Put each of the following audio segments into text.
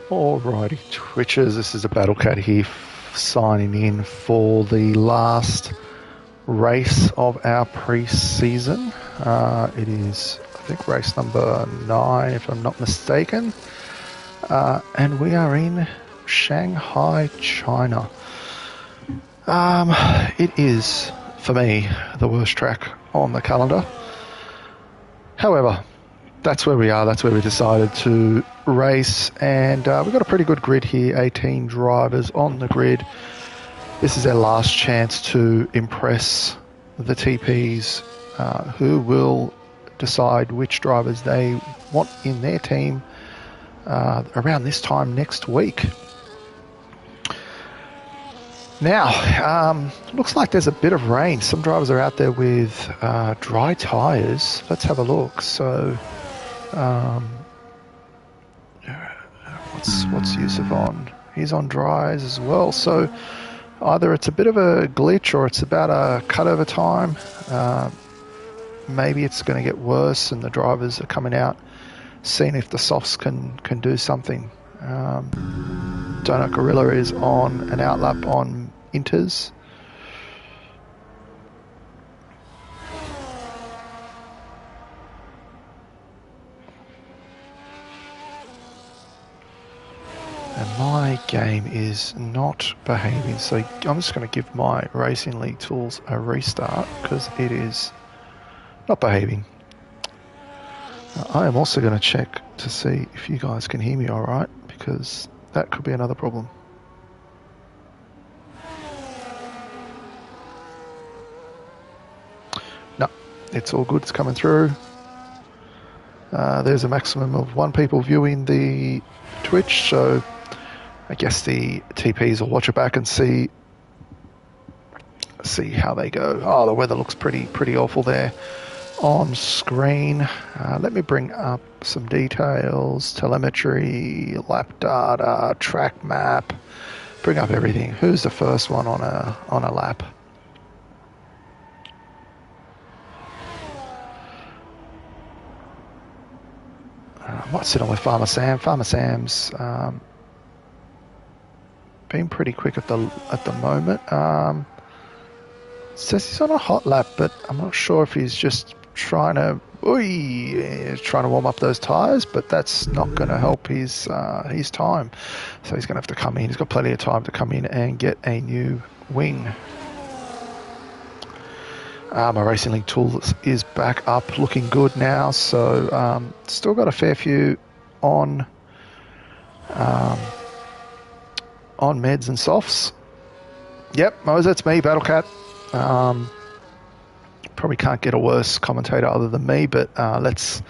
Alrighty, Twitchers, this is a Battle Cat here signing in for the last race of our pre-season. It is, I think, race number 9, if I'm not mistaken. And we are in Shanghai, China. It is, for me, the worst track on the calendar. However, that's where we are. That's where we decided to race, and we've got a pretty good grid here, 18 drivers on the grid. This is our last chance to impress the TPs, who will decide which drivers they want in their team around this time next week. Now, looks like there's a bit of rain. Some drivers are out there with dry tyres. Let's have a look. So, what's Yusuf on? He's on dries as well. So either it's a bit of a glitch or it's about a cutover time. Maybe it's going to get worse and the drivers are coming out seeing if the softs can do something. Donut Gorilla is on an outlap on Inters. And my game is not behaving, so I'm just going to give my Racing League tools a restart because it is not behaving. I am also going to check to see if you guys can hear me all right, because that could be another problem. No, it's all good. It's coming through. There's a maximum of 1 people viewing the Twitch, so I guess the TPs will watch it back and see how they go. Oh, the weather looks pretty awful there on screen. Let me bring up some details: telemetry, lap data, track map. Bring up everything. Who's the first one on a lap? I might sit on with Farmer Sam. Farmer Sam's been pretty quick at the moment. Says he's on a hot lap, but I'm not sure if he's just trying to warm up those tyres, but that's not going to help his time. So he's going to have to come in. He's got plenty of time to come in and get a new wing. My Racing League tool is back up, looking good now. So still got a fair few on meds and softs. Yep, Mose, that's me, Battle Cat. Probably can't get a worse commentator other than me, but let's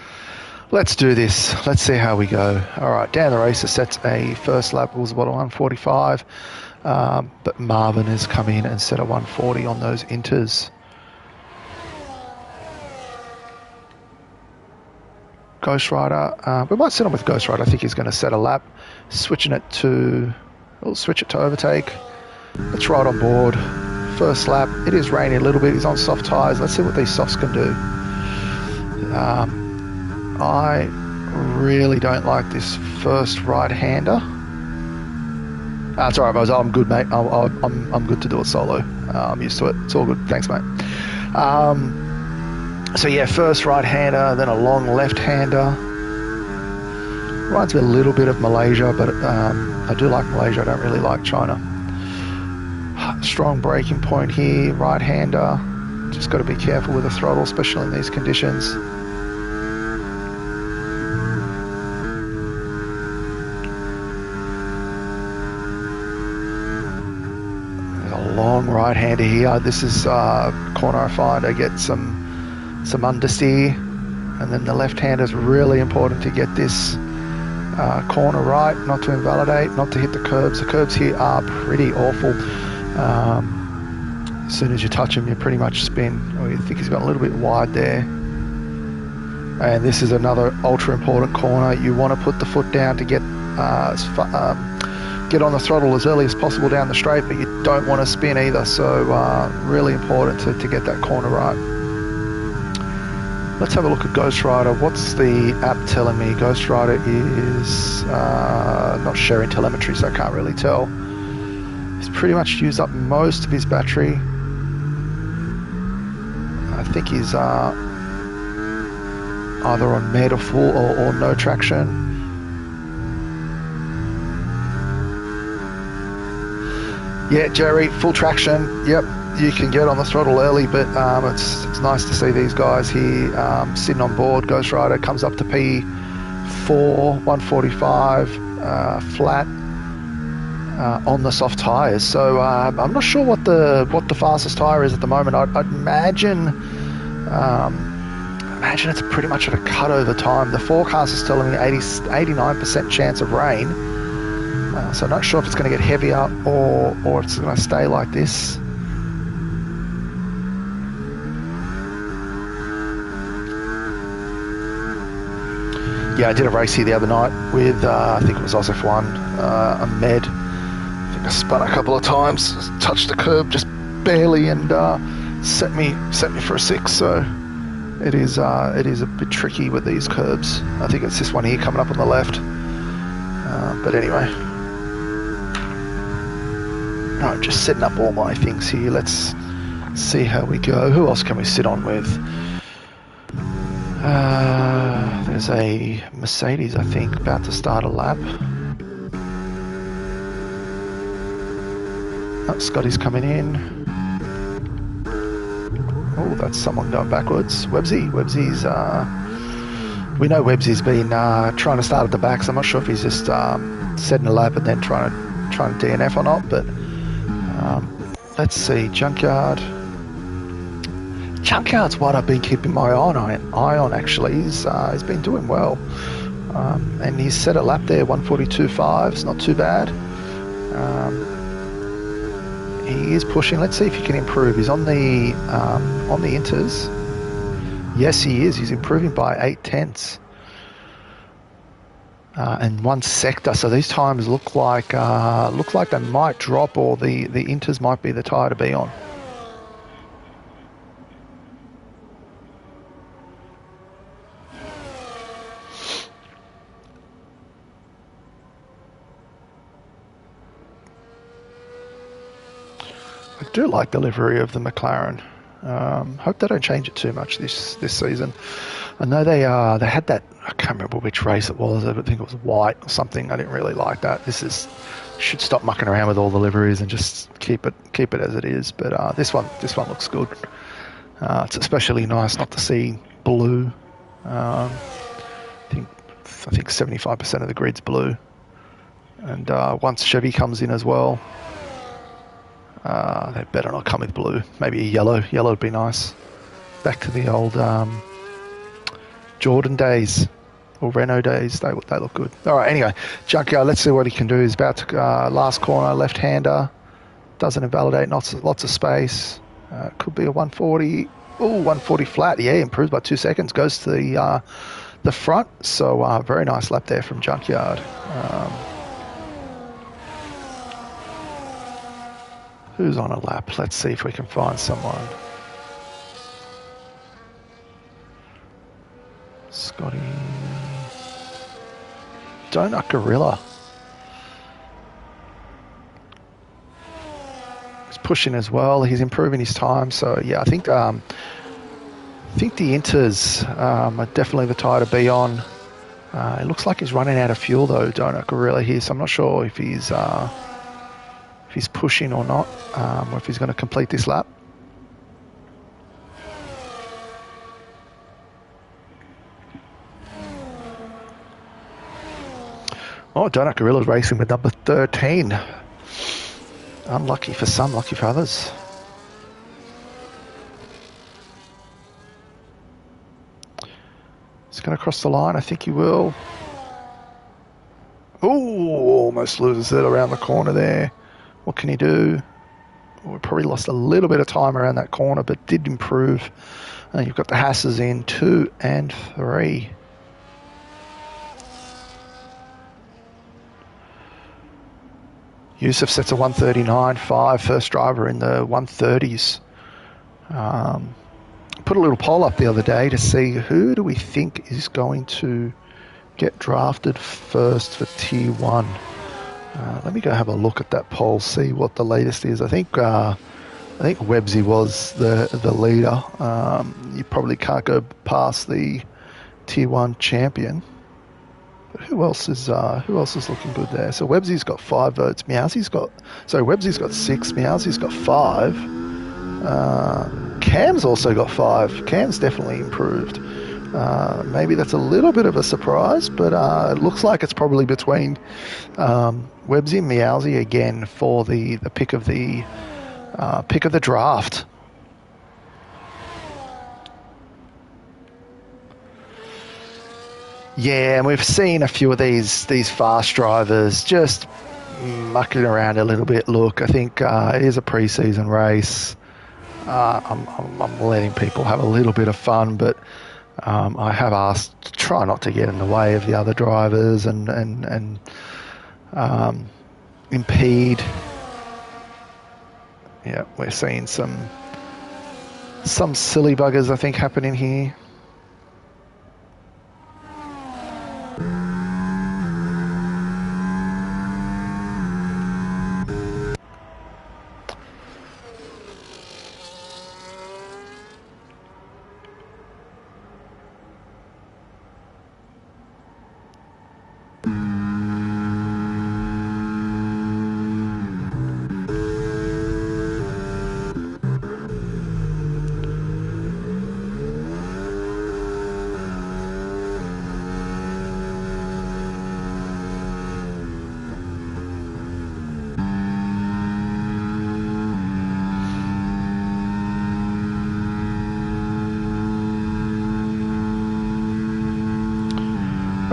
do this. Let's see how we go. All right, Dan the Racer sets a first lap, was about 145, but Marvin has come in and set a 140 on those inters. Ghost Rider, we might sit on with Ghost Rider. I think he's going to set a lap, switch it to overtake. Let's ride on board. First lap, it is raining a little bit. He's on soft tyres. Let's see what these softs can do. I really don't like this first right-hander. It's all right, Mose. I'm good, mate. I'm good to do it solo. I'm used to it. It's all good. Thanks, mate. So yeah, first right-hander, then a long left-hander. Reminds me a little bit of Malaysia, but I do like Malaysia. I don't really like China. Strong braking point here, right-hander. Just got to be careful with the throttle, especially in these conditions. There's a long right-hander here. This is corner I find I get some understeer, and then the left-hander is really important to get this corner right, not to invalidate, not to hit the curbs. The curbs here are pretty awful. As soon as you touch him, you pretty much spin. Oh, you think he's got a little bit wide there. And this is another ultra important corner. You want to put the foot down to get on the throttle as early as possible down the straight, but you don't want to spin either. So really important to get that corner right. Let's have a look at Ghost Rider. What's the app telling me? Ghost Rider is not sharing telemetry, so I can't really tell. He's pretty much used up most of his battery. I think he's either on med or full or no traction. Yeah, Jerry, full traction. Yep, you can get on the throttle early, but it's nice to see these guys here sitting on board. Ghost Rider comes up to P4, 145, flat on the soft tyres. So I'm not sure what the fastest tyre is at the moment. I'd imagine it's pretty much at a cutover time. The forecast is telling me 89% chance of rain. So I'm not sure if it's going to get heavier or it's going to stay like this. Yeah, I did a race here the other night with, I think it was also for one, a med. I think I spun a couple of times, touched the curb just barely, and set me for a 6. So it is a bit tricky with these curbs. I think it's this one here coming up on the left. But anyway. Alright, just setting up all my things here. Let's see how we go. Who else can we sit on with? There's a Mercedes, I think, about to start a lap. Oh, Scotty's coming in. Oh, that's someone going backwards. Websy's, we know Websy's been trying to start at the back, so I'm not sure if he's just setting a lap and then trying to DNF or not, but let's see, Junkyard. Junkyard's what I've been keeping my eye on actually. He's been doing well. And he's set a lap there, 142.5, it's not too bad. He is pushing. Let's see if he can improve. He's on the inters. Yes, he is. He's improving by 0.8. And 1 sector. So these times look like they might drop, or the inters might be the tyre to be on. I do like the livery of the McLaren. Hope they don't change it too much this season. I know they had that, I can't remember which race it was. I think it was white or something. I didn't really like that. Should stop mucking around with all the liveries and just keep it as it is. But this one looks good. It's especially nice not to see blue. I think 75% of the grid's blue. And once Chevy comes in as well, they better not come with blue. Maybe a yellow. Yellow would be nice. Back to the old Jordan days or Renault days. They look good. All right, anyway, Junkyard, let's see what he can do. He's about to last corner, left-hander. Doesn't invalidate, lots of space. Could be a 140. Oh, 140 flat. Yeah, improves by 2 seconds. Goes to the front. So very nice lap there from Junkyard. Who's on a lap? Let's see if we can find someone. Scotty. Donut Gorilla. He's pushing as well. He's improving his time. So yeah, I think the inters are definitely the tyre to be on. It looks like he's running out of fuel though, Donut Gorilla here. So I'm not sure if he's pushing or not, or if he's going to complete this lap. Oh, Donut Gorilla's racing with number 13. Unlucky for some, lucky for others. He's going to cross the line. I think he will. Oh, almost loses it around the corner there. What can he do? We probably lost a little bit of time around that corner, but did improve. And you've got the Hasses in 2 and 3. Yusuf sets a 139.5, first driver in the 130s. put a little poll up the other day to see who do we think is going to get drafted first for Tier 1. Let me go have a look at that poll, see what the latest is. I think Webbsy was the leader. You probably can't go past the Tier 1 champion. But who else is looking good there? So Webbsy's got 5 votes. Webbsy's got 6. Meowsy's got 5. Cam's also got 5. Cam's definitely improved. Maybe that's a little bit of a surprise, but it looks like it's probably between Webbsy and Meowsy again for the pick of the draft. Yeah, and we've seen a few of these fast drivers just mucking around a little bit. Look, I think it is a pre-season race. I'm letting people have a little bit of fun, but I have asked to try not to get in the way of the other drivers and impede. Yeah, we're seeing some silly buggers, I think, happening here.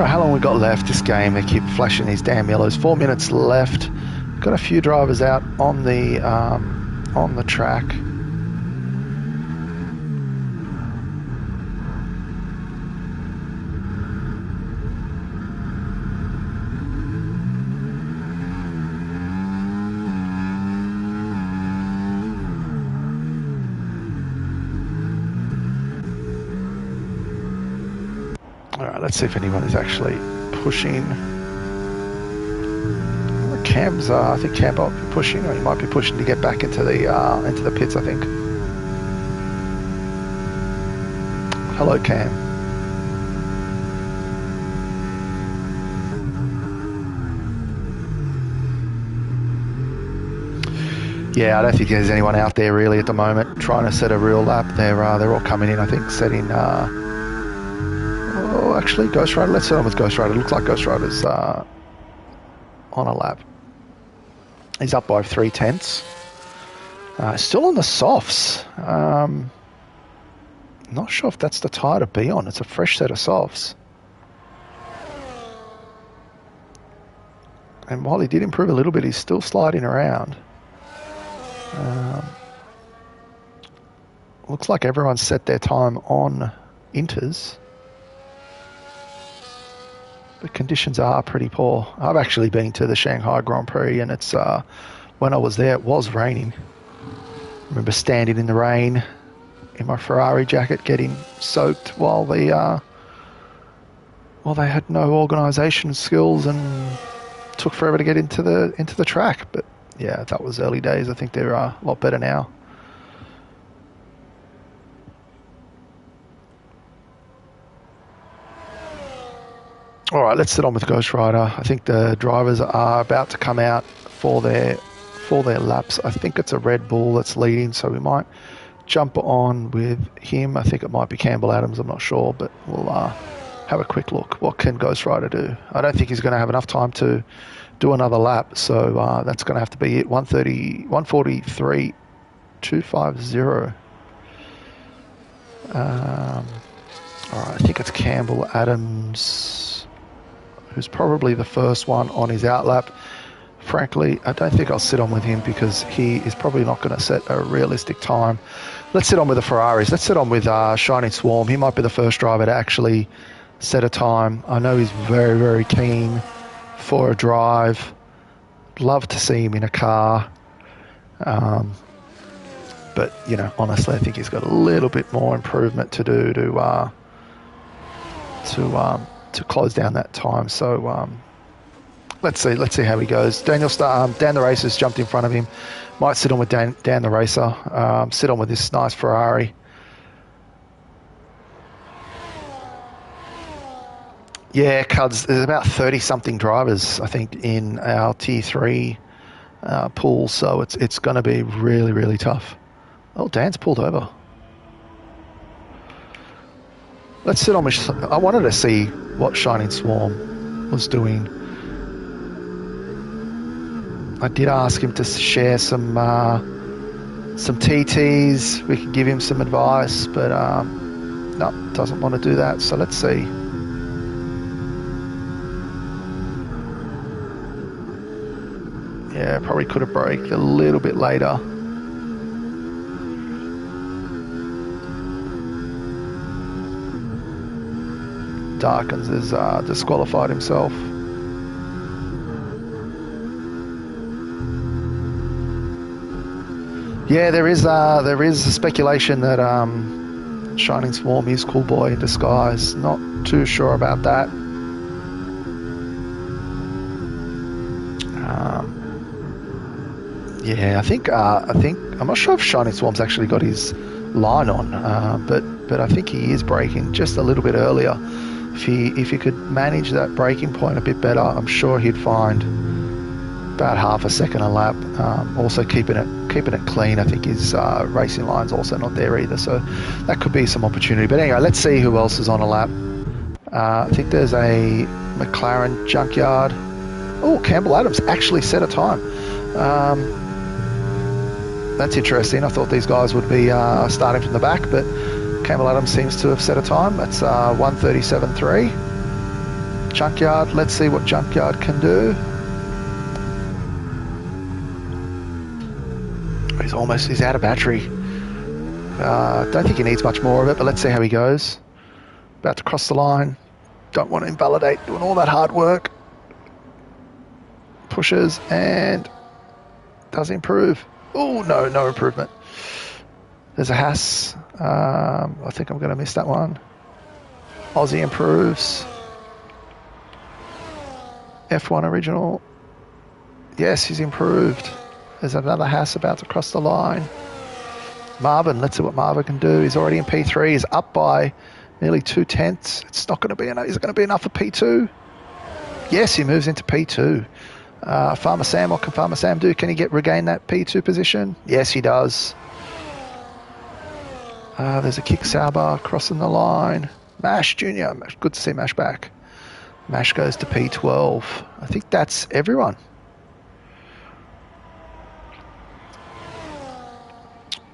How long we got left this game? They keep flashing these damn yellows. 4 minutes left. Got a few drivers out on the track. Alright, let's see if anyone is actually pushing. Cam's, I think Cam might be pushing, or he might be pushing to get back into the pits, I think. Hello, Cam. Yeah, I don't think there's anyone out there really at the moment trying to set a real lap. They're all coming in, I think, setting... Oh, actually, Ghost Rider. Let's set on with Ghost Rider. It looks like Ghost Rider's on a lap. He's up by 3/10. Still on the softs. Not sure if that's the tyre to be on. It's a fresh set of softs. And while he did improve a little bit, he's still sliding around. Looks like everyone's set their time on inters. The conditions are pretty poor. I've actually been to the Shanghai Grand Prix, and it's when I was there, it was raining. I remember standing in the rain in my Ferrari jacket, getting soaked while they had no organisation skills and took forever to get into the track. But yeah, that was early days. I think they're a lot better now. All right, let's sit on with Ghost Rider. I think the drivers are about to come out for their laps. I think it's a Red Bull that's leading, so we might jump on with him. I think it might be Campbell Adams. I'm not sure, but we'll have a quick look. What can Ghost Rider do? I don't think he's going to have enough time to do another lap, so that's going to have to be it. 143.250. All right, I think it's Campbell Adams, who's probably the first one on his outlap. Frankly, I don't think I'll sit on with him because he is probably not going to set a realistic time. Let's sit on with the Ferraris. Let's sit on with Shining Swarm. He might be the first driver to actually set a time. I know he's very, very keen for a drive. Love to see him in a car. But But, you know, honestly, I think he's got a little bit more improvement to do to close down that time. So let's see how he goes. Dan the Racer's jumped in front of him. Might sit on with Dan the Racer. Sit on with this nice Ferrari. Yeah, Cuds, there's about 30-something drivers, I think, in our Tier 3 pool, so it's going to be really, really tough. Oh, Dan's pulled over. Let's sit on... I wanted to see what Shining Swarm was doing. I did ask him to share some TTs. We could give him some advice, but no, doesn't want to do that, so let's see. Yeah, probably could have braked a little bit later. Darkins has disqualified himself. Yeah, there is a speculation that Shining Swarm is Cool Boy in disguise. Not too sure about that. Yeah, I think I'm not sure if Shining Swarm's actually got his line on, but I think he is braking just a little bit earlier. If he could manage that braking point a bit better, I'm sure he'd find about half a second a lap. Also keeping it clean. I think his racing line's also not there either, so that could be some opportunity. But anyway, let's see who else is on a lap. I think there's a McLaren junkyard. Oh, Campbell Adams actually set a time. That's interesting. I thought these guys would be starting from the back, but Campbell Adams seems to have set a time. That's 1:37.3. Junkyard, let's see what Junkyard can do. He's out of battery. Don't think he needs much more of it, but let's see how he goes. About to cross the line. Don't want to invalidate doing all that hard work. Pushes and does improve. Oh, no improvement. There's a Haas. I think I'm going to miss that one. Aussie improves. F1 original. Yes, he's improved. There's another Haas about to cross the line. Marvin, let's see what Marvin can do. He's already in P3. He's up by nearly 2/10. It's not going to be enough. Is it going to be enough for P2? Yes, he moves into P2. Farmer Sam, what can Farmer Sam do? Can he regain that P2 position? Yes, he does. There's a Kick Sauber crossing the line. Mash Jr. Good to see Mash back. Mash goes to P12. I think that's everyone.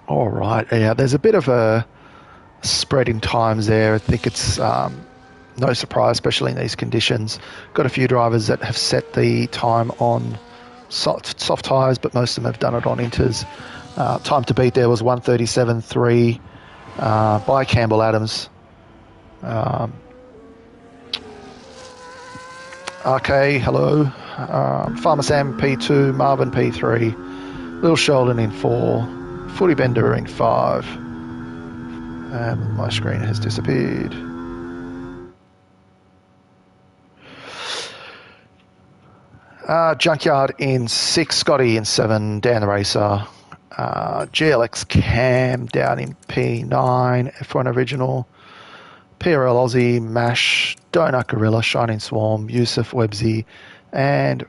All right. Yeah, there's a bit of a spread in times there. I think it's no surprise, especially in these conditions. Got a few drivers that have set the time on soft tyres, but most of them have done it on inters. Time to beat there was 1:37.3 by Campbell Adams. Okay, hello. Farmer Sam P2, Marvin P3, Lil Sheldon in 4, Footy Bender in 5. And my screen has disappeared. Junkyard in 6, Scotty in 7, Dan the Racer, GLX Cam down in P9, F1 Original, PRL Aussie, Mash, Donut Gorilla, Shining Swarm, Yusuf Websy, and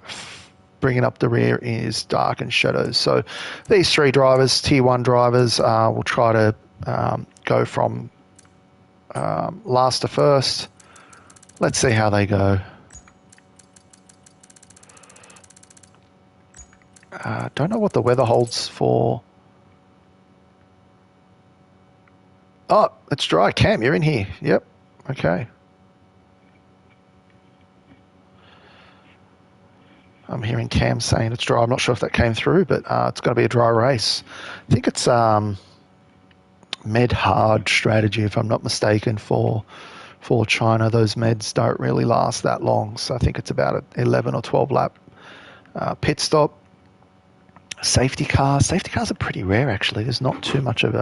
bringing up the rear is Dark and Shadows. So these 3 drivers, Tier 1 drivers, will try to go from last to first. Let's see how they go. Don't know what the weather holds for. Oh, it's dry. Cam, you're in here. Yep. Okay. I'm hearing Cam saying it's dry. I'm not sure if that came through, but it's going to be a dry race. I think it's med hard strategy, if I'm not mistaken, for China. Those meds don't really last that long, so I think it's about an 11 or 12 lap pit stop. Safety cars. Safety cars are pretty rare, actually. There's not too much of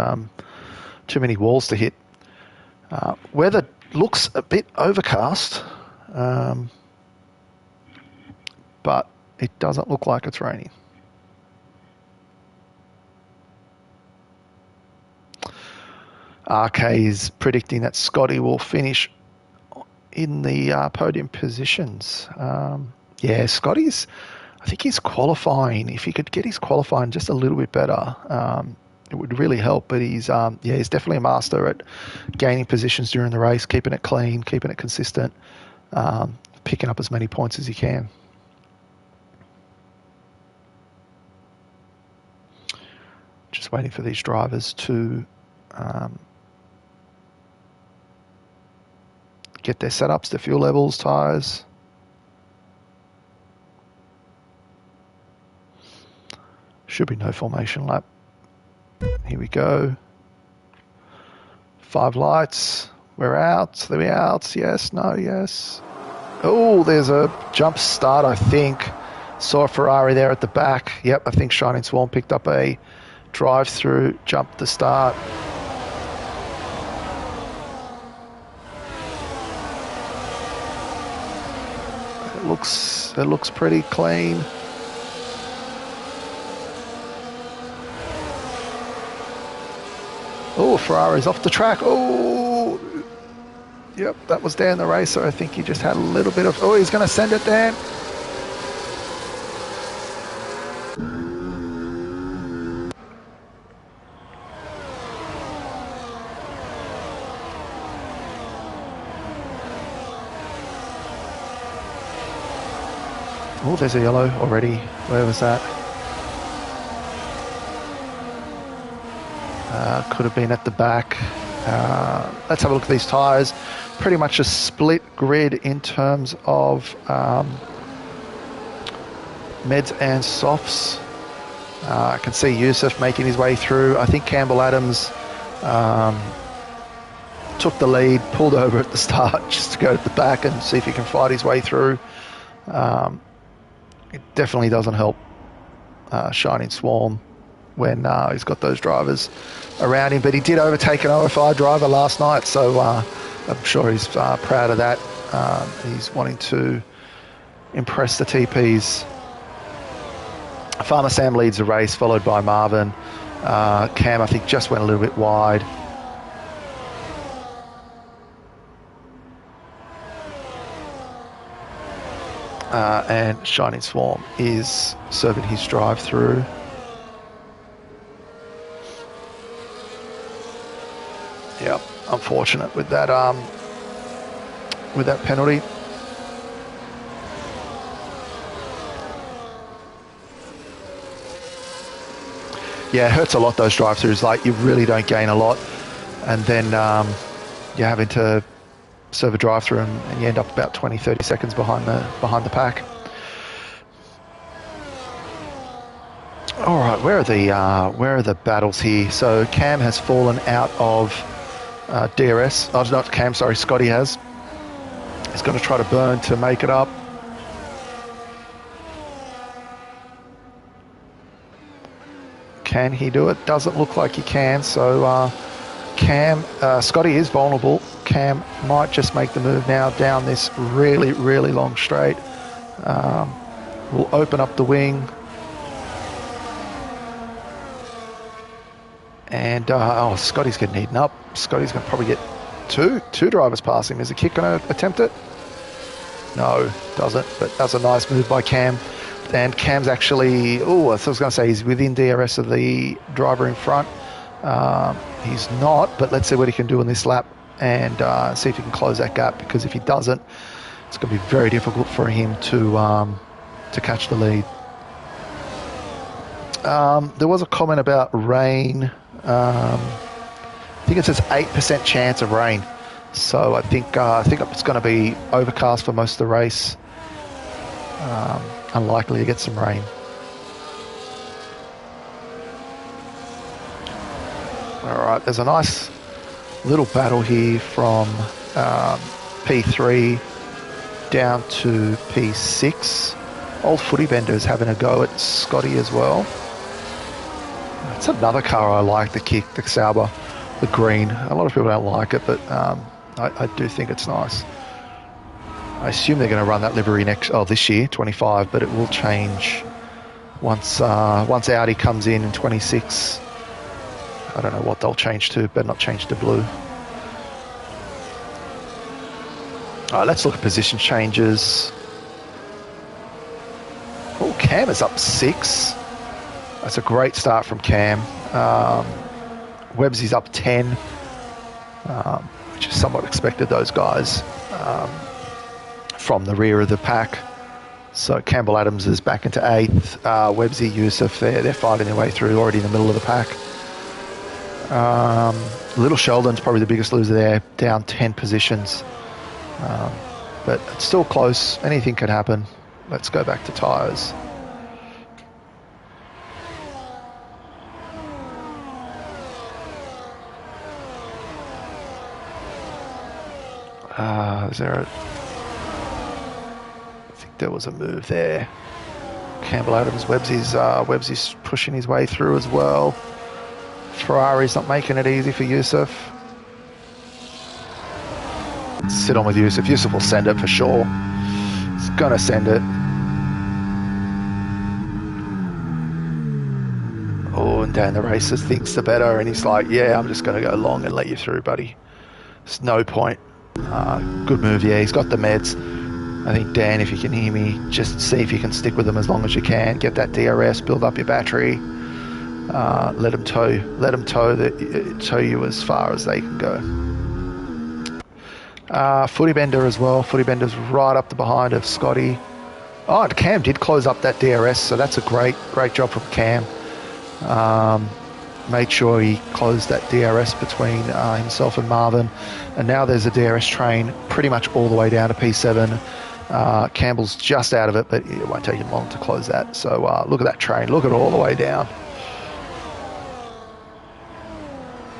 too many walls to hit. Weather looks a bit overcast, but it doesn't look like it's raining. RK is predicting that Scotty will finish in the podium positions. Yeah, Scotty's, I think he's qualifying. If he could get his qualifying just a little bit better, it would really help. But he's definitely a master at gaining positions during the race, keeping it clean, keeping it consistent, picking up as many points as he can. Just waiting for these drivers to get their setups, their fuel levels, tyres. Should be no formation lap. Here we go. 5 lights. We're out. Are we out? Yes, no, yes. Oh, there's a jump start, I think. Saw a Ferrari there at the back. Yep, I think Shining Swarm picked up a drive-through, jumped the start. It looks pretty clean. Oh, Ferrari's off the track. Oh, yep, that was Dan the racer. I think he just had a little bit of... Oh, he's going to send it, Dan. Oh, there's a yellow already. Where was that? Could have been at the back. Let's have a look at these tyres. Pretty much a split grid in terms of meds and softs. I can see Yusuf making his way through. I think Campbell Adams took the lead, pulled over at the start just to go to the back and see if he can fight his way through. It definitely doesn't help Shining Swarm when he's got those drivers around him. But he did overtake an OFI driver last night, so I'm sure he's proud of that. He's wanting to impress the TPs. Farmer Sam leads the race, followed by Marvin. Cam, I think, just went a little bit wide. And Shining Swarm is serving his drive-through. Yeah, unfortunate with that penalty. Yeah, it hurts a lot, those drive-throughs. Like, you really don't gain a lot, and then you're having to serve a drive-through and you end up about 20-30 seconds behind the pack. All right, where are the battles here? So Cam has fallen out of DRS. Oh, not Cam, sorry, Scotty has. He's going to try to burn to make it up. Can he do it? Doesn't look like he can. So Scotty is vulnerable. Cam might just make the move now down this really, really long straight. We'll open up the wing. And, Scotty's getting eaten up. Scotty's going to probably get two drivers past him. Is the kick going to attempt it? No, doesn't. But that's a nice move by Cam. And Cam's actually, I was going to say he's within DRS of the driver in front. He's not, but let's see what he can do in this lap and see if he can close that gap, because if he doesn't, it's going to be very difficult for him to catch the lead. There was a comment about rain. I think it says 8% chance of rain. So I think it's going to be overcast for most of the race. Unlikely to get some rain. All right, there's a nice little battle here from P3 down to P6. Old Footy Bender's having a go at Scotty as well. It's another car I like, the Kick, the Sauber, the green. A lot of people don't like it, but I do think it's nice. I assume they're going to run that livery this year, 25, but it will change once Audi comes in 26. I don't know what they'll change to, better not change to blue. All right, let's look at position changes. Oh, Cam is up 6. That's a great start from Cam. Webbsy's up 10, which is somewhat expected, those guys, from the rear of the pack. So Campbell Adams is back into 8th. Webbsy, Yusuf, they're fighting their way through, already in the middle of the pack. Little Sheldon's probably the biggest loser there, down 10 positions. But it's still close. Anything could happen. Let's go back to tyres. Is there a... I think there was a move there. Campbell Adams, Webbsy's pushing his way through as well. Ferrari's not making it easy for Yusuf. Sit on with Yusuf. Yusuf will send it for sure. He's gonna send it. Oh, and Dan the racer thinks the better, and he's like, yeah, I'm just gonna go long and let you through, buddy. There's no point. Good move, yeah. He's got the meds. I think, Dan, if you can hear me, just see if you can stick with them as long as you can. Get that DRS, build up your battery. Let them tow you as far as they can go. Footy Bender as well. Footy Bender's right up the behind of Scotty. Oh, and Cam did close up that DRS, so that's a great job from Cam. Made sure he closed that DRS between himself and Marvin. And now there's a DRS train pretty much all the way down to P7. Campbell's just out of it, but it won't take him long to close that. So look at that train. Look at it all the way down.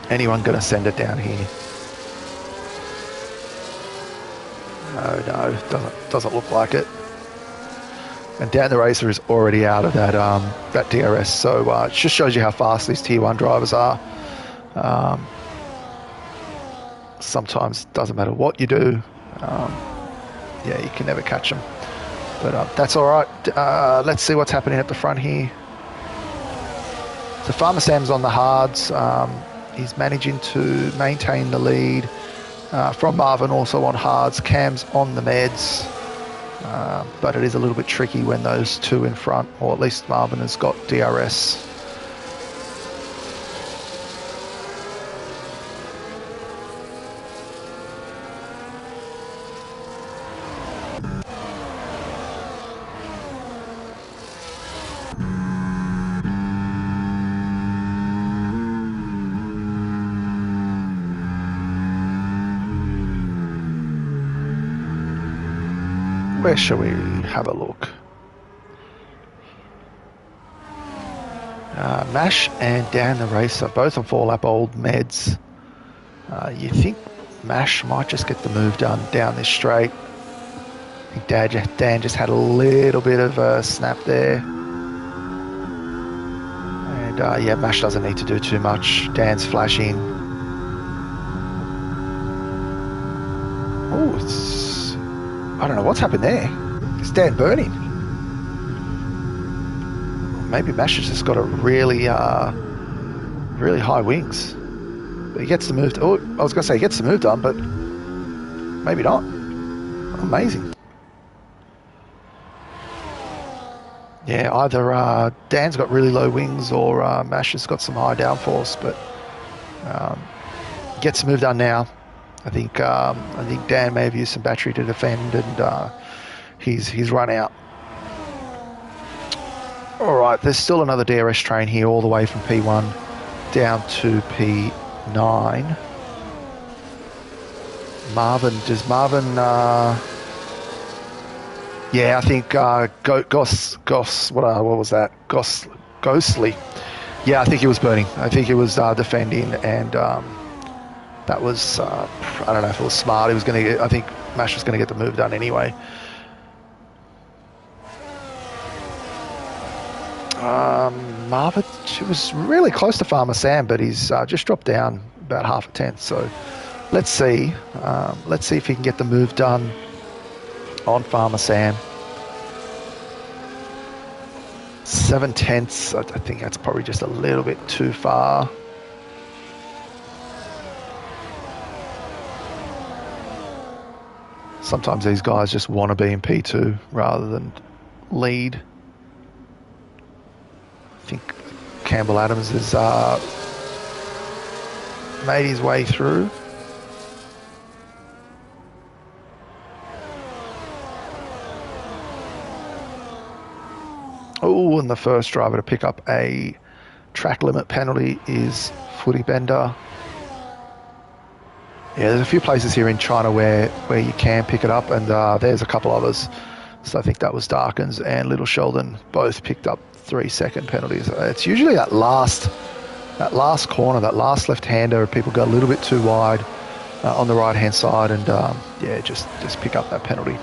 Anyone going to send it down here? No, doesn't look like it. And Dan the Racer is already out of that DRS, so it just shows you how fast these Tier 1 drivers are. Sometimes it doesn't matter what you do. Yeah, you can never catch them. But that's all right. Let's see what's happening at the front here. So Farmer Sam's on the hards. He's managing to maintain the lead from Marvin, also on hards. Cam's on the meds. But it is a little bit tricky when those two in front, or at least Marvin has got DRS. Where shall we have a look? Mash and Dan the Racer, both on 4-lap old meds. You think Mash might just get the move done down this straight. I think Dan just had a little bit of a snap there. And yeah, Mash doesn't need to do too much. Dan's flashing. Oh, I don't know what's happened there. Is Dan burning? Maybe Mash has just got a really high wings. But he gets the move. I was going to say he gets the move done, but maybe not. Amazing. Yeah, either Dan's got really low wings or Mash has got some high downforce, but gets the move done now. I think Dan may have used some battery to defend, and he's run out. All right, there's still another DRS train here, all the way from P1 down to P9. Does Marvin? Yeah, I think what was that? Ghostly. Yeah, I think he was burning. I think he was defending, and that was I don't know if it was smart. He was going to get. I think Mash was going to get the move done anyway. Marvin, she was really close to Farmer Sam, but he's just dropped down about half a tenth. So let's see. Let's see if he can get the move done on Farmer Sam. 7/10. I think that's probably just a little bit too far. Sometimes these guys just want to be in P2 rather than lead. I think Campbell Adams has made his way through. Oh, and the first driver to pick up a track limit penalty is Footy Bender. Yeah, there's a few places here in China where you can pick it up, and there's a couple others. So I think that was Darkins and Little Sheldon both picked up 3-second penalties. It's usually that last corner, that last left-hander, people go a little bit too wide on the right-hand side, and yeah, just pick up that penalty.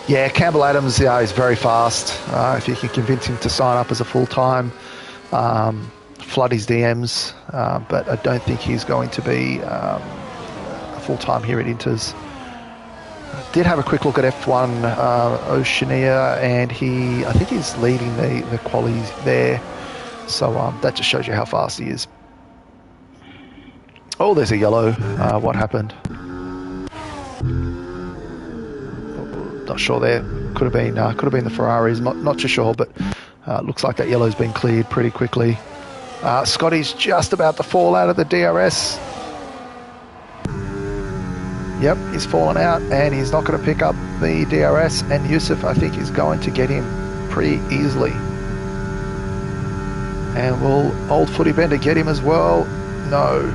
Yeah, Campbell Adams is very fast. If you can convince him to sign up as a full-time, flood his DMs, but I don't think he's going to be a full-time here at Inters. Did have a quick look at F1 Oceania, and I think he's leading the qualies there. So that just shows you how fast he is. Oh, there's a yellow. What happened? Not sure there. Could have been the Ferraris. Not too sure, but looks like that yellow's been cleared pretty quickly. Scotty's just about to fall out of the DRS. Yep, he's fallen out, and he's not going to pick up the DRS, and Yusuf, I think, is going to get him pretty easily. And will old Footy Bender get him as well? No.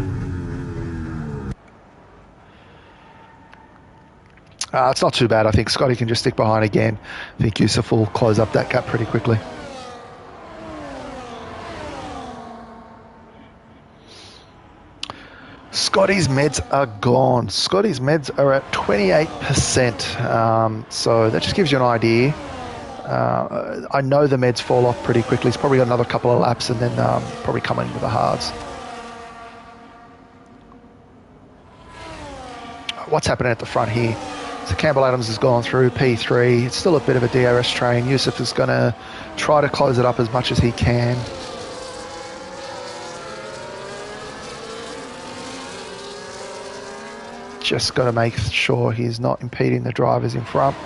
It's not too bad. I think Scotty can just stick behind again. I think Yusuf will close up that gap pretty quickly. Scotty's meds are gone. Scotty's meds are at 28%. So that just gives you an idea. I know the meds fall off pretty quickly. He's probably got another couple of laps and then probably come in with the hards. What's happening at the front here? So Campbell Adams has gone through P3. It's still a bit of a DRS train. Yusuf is going to try to close it up as much as he can. Just got to make sure he's not impeding the drivers in front.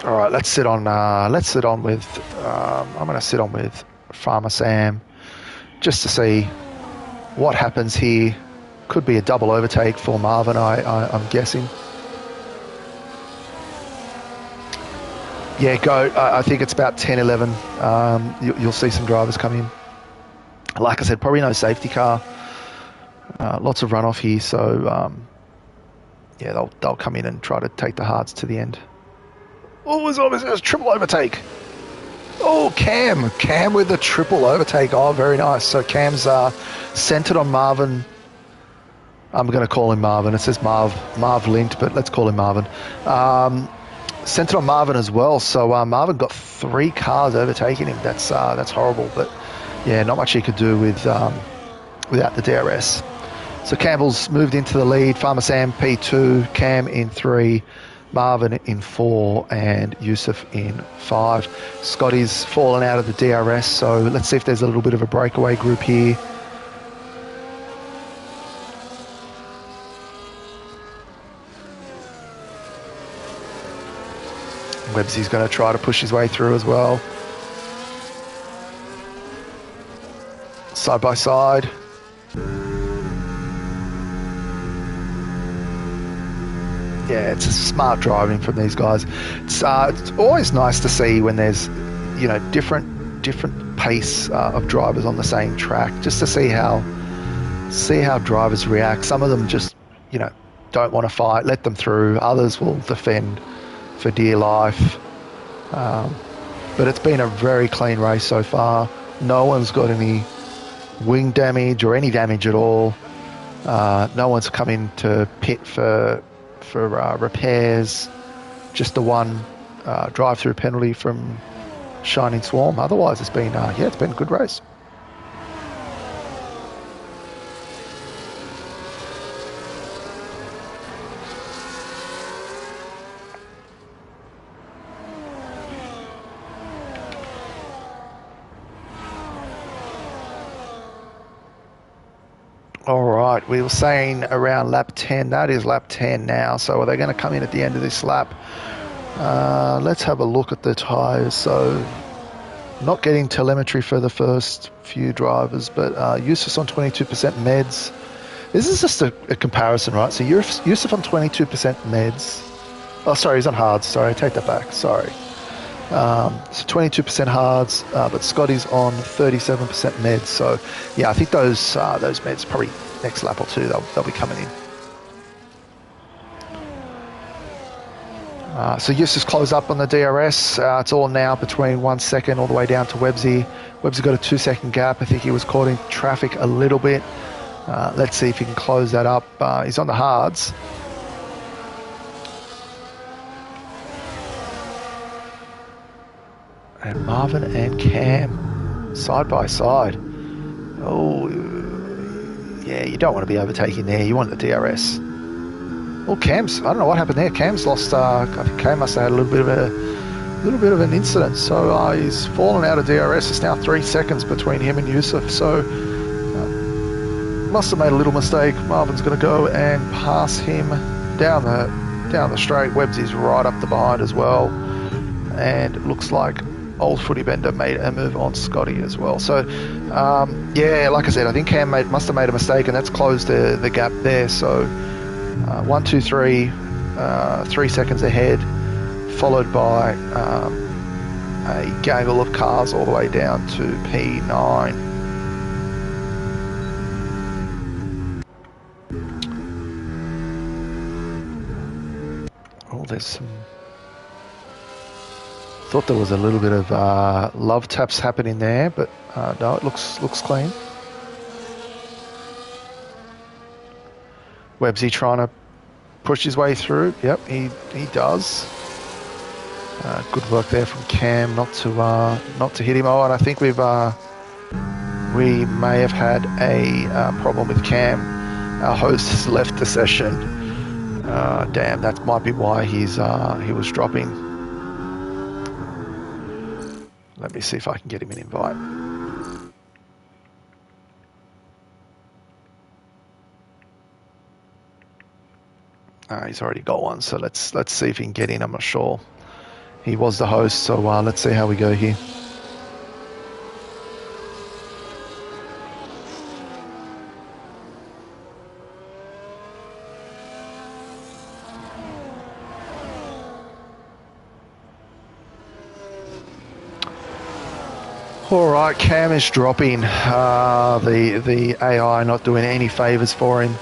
All right, let's sit on with. I'm going to sit on with Farmer Sam, just to see what happens here. Could be a double overtake for Marvin. I'm guessing. Yeah, go. I think it's about 10, 11. You'll see some drivers come in. Like I said, probably no safety car. Lots of runoff here, so yeah, they'll come in and try to take the hards to the end. Oh, it was a triple overtake. Oh, Cam with the triple overtake. Oh, very nice. So Cam's centered on Marvin. I'm going to call him Marvin. It says Marv Lint, but let's call him Marvin. Centered on Marvin as well. So Marvin got 3 cars overtaking him. That's horrible. But yeah, not much he could do without the DRS. So Campbell's moved into the lead. Farmer Sam P2, Cam in 3, Marvin in 4, and Yusuf in 5. Scotty's fallen out of the DRS. So let's see if there's a little bit of a breakaway group here. Websy's going to try to push his way through as well. Side by side. Yeah, it's a smart driving from these guys. It's always nice to see when there's, different pace of drivers on the same track, just to see how drivers react. Some of them just, don't want to fight, let them through. Others will defend for dear life. but it's been a very clean race so far. No one's got any wing damage or any damage at all. No one's come into pit for repairs. Just the one drive-through penalty from Shining Swarm. Otherwise, it's been it's been a good race. All right, we were saying around lap 10. That is lap 10 now. So are they going to come in at the end of this lap? Let's have a look at the tyres. So not getting telemetry for the first few drivers, but Yusuf on 22% meds. This is just a comparison, right? So Yusuf on 22% meds. Oh, sorry, he's on hards. Sorry, take that back. Sorry. So 22% hards, but Scotty's on 37% meds. So yeah, I think those meds probably next lap or two they'll be coming in. So Yusuf's close up on the DRS. It's all now between 1 second all the way down to Websy. Websy got a 2 second gap. I think he was caught in traffic a little bit. Let's see if he can close that up. He's on the hards. And Marvin and Cam side by side. Oh, yeah, you don't want to be overtaking there. You want the DRS. Well, Cam's, I don't know what happened there. Cam's lost, I think Cam must have had a little bit of an incident. So he's fallen out of DRS. It's now 3 seconds between him and Yusuf. So must have made a little mistake. Marvin's going to go and pass him down the straight. Webbsy's right up the behind as well. And it looks like Old Footy Bender made a move on Scotty as well. So, yeah, like I said, I think Cam must have made a mistake, and that's closed the gap there. So, 1, 2, 3, 3 seconds ahead, followed by a gaggle of cars all the way down to P9. Oh, there's some... Thought there was a little bit of love taps happening there, but no, it looks clean. Webbsy trying to push his way through. Yep, he does. Good work there from Cam not to hit him. Oh, and I think we may have had a problem with Cam. Our host has left the session. Damn, that might be why he was dropping. Let me see if I can get him an invite. He's already got one, so let's see if he can get in. I'm not sure. He was the host, so let's see how we go here. All right, Cam is dropping. The AI not doing any favours for him.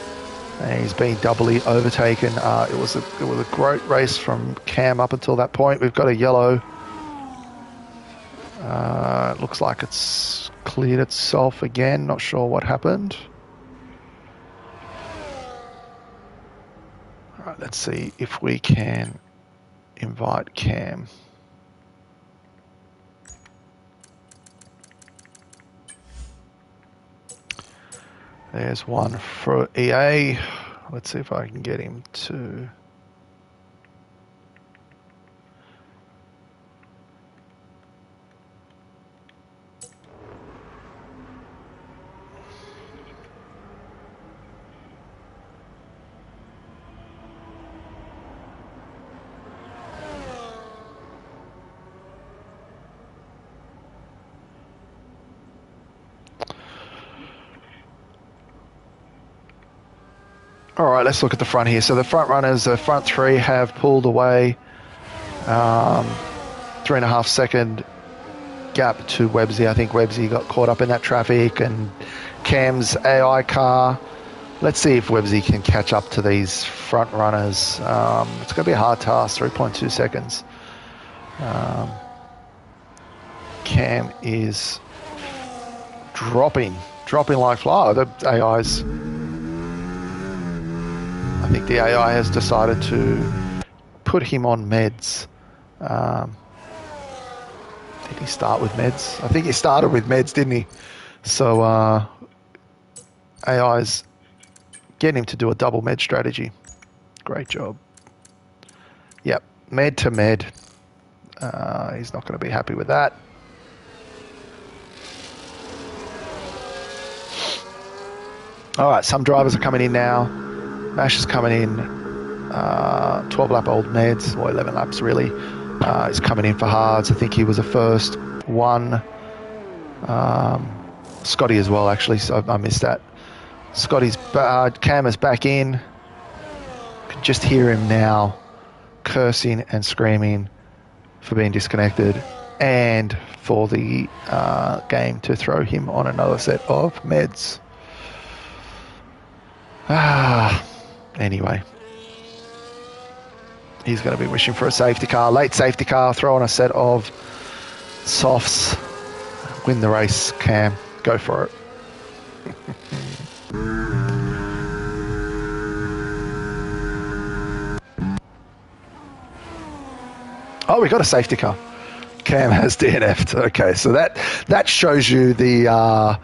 He's been doubly overtaken. It was a great race from Cam up until that point. We've got a yellow. It looks like it's cleared itself again. Not sure what happened. All right, let's see if we can invite Cam. There's one for EA. Let's see if I can get him to... All right, let's look at the front here. So the front runners, the front three have pulled away. 3.5 second gap to Webbsy. I think Webbsy got caught up in that traffic and Cam's AI car. Let's see if Webbsy can catch up to these front runners. It's going to be a hard task, 3.2 seconds. Cam is dropping like fly. The AI's... I think the AI has decided to put him on meds. Did he start with meds? I think he started with meds, didn't he? So AI's getting him to do a double med strategy. Great job. Yep, med to med. He's not going to be happy with that. All right, some drivers are coming in now. Mash is coming in. 12 lap old meds, or 11 laps really. He's coming in for hards. I think he was the first one. Scotty as well, actually, so I missed that. Scotty's Cam is back in. Can just hear him now cursing and screaming for being disconnected and for the game to throw him on another set of meds. Anyway. He's going to be wishing for a safety car. Late safety car, throw on a set of softs. Win the race, Cam. Go for it. Oh, we got a safety car. Cam has DNF'd. Okay, so that shows you the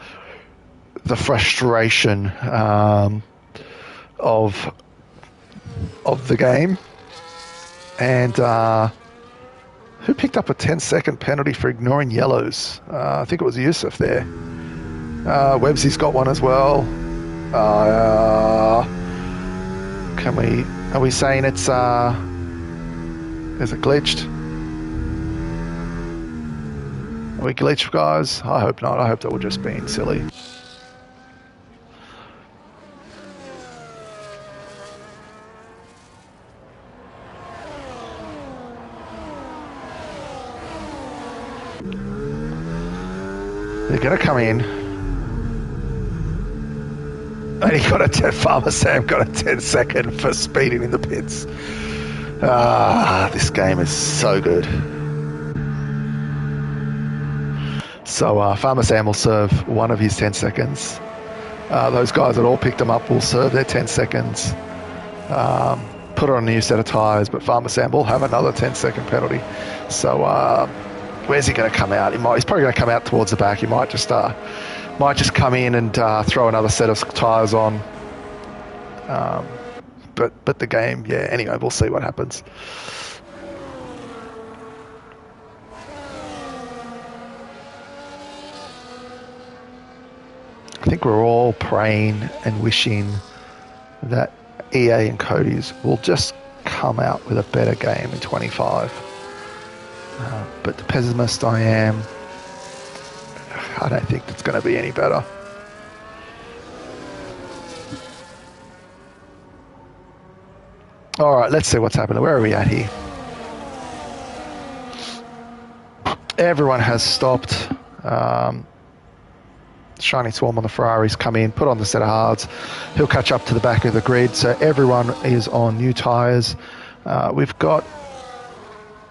frustration of the game. And who picked up a 10-second penalty for ignoring yellows? I think it was Yusuf there. Websy's got one as well. Are we saying it's is it glitched? Are we glitched, guys? I hope not. I hope that we're just being silly. They're going to come in. And he got Farmer Sam got a 10-second for speeding in the pits. This game is so good. So Farmer Sam will serve one of his 10 seconds. Those guys that all picked him up will serve their 10 seconds. Put on a new set of tyres, but Farmer Sam will have another 10-second penalty. So where's he going to come out? He's probably going to come out towards the back. He might just come in and throw another set of tyres on. But the game, yeah. Anyway, we'll see what happens. I think we're all praying and wishing that EA and Cody's will just come out with a better game in 25. But the pessimist I am, I don't think it's going to be any better. All right, let's see what's happening. Where are we at here? Everyone has stopped. Shiny Swarm on the Ferraris come in, put on the set of hards. He'll catch up to the back of the grid. So everyone is on new tyres. We've got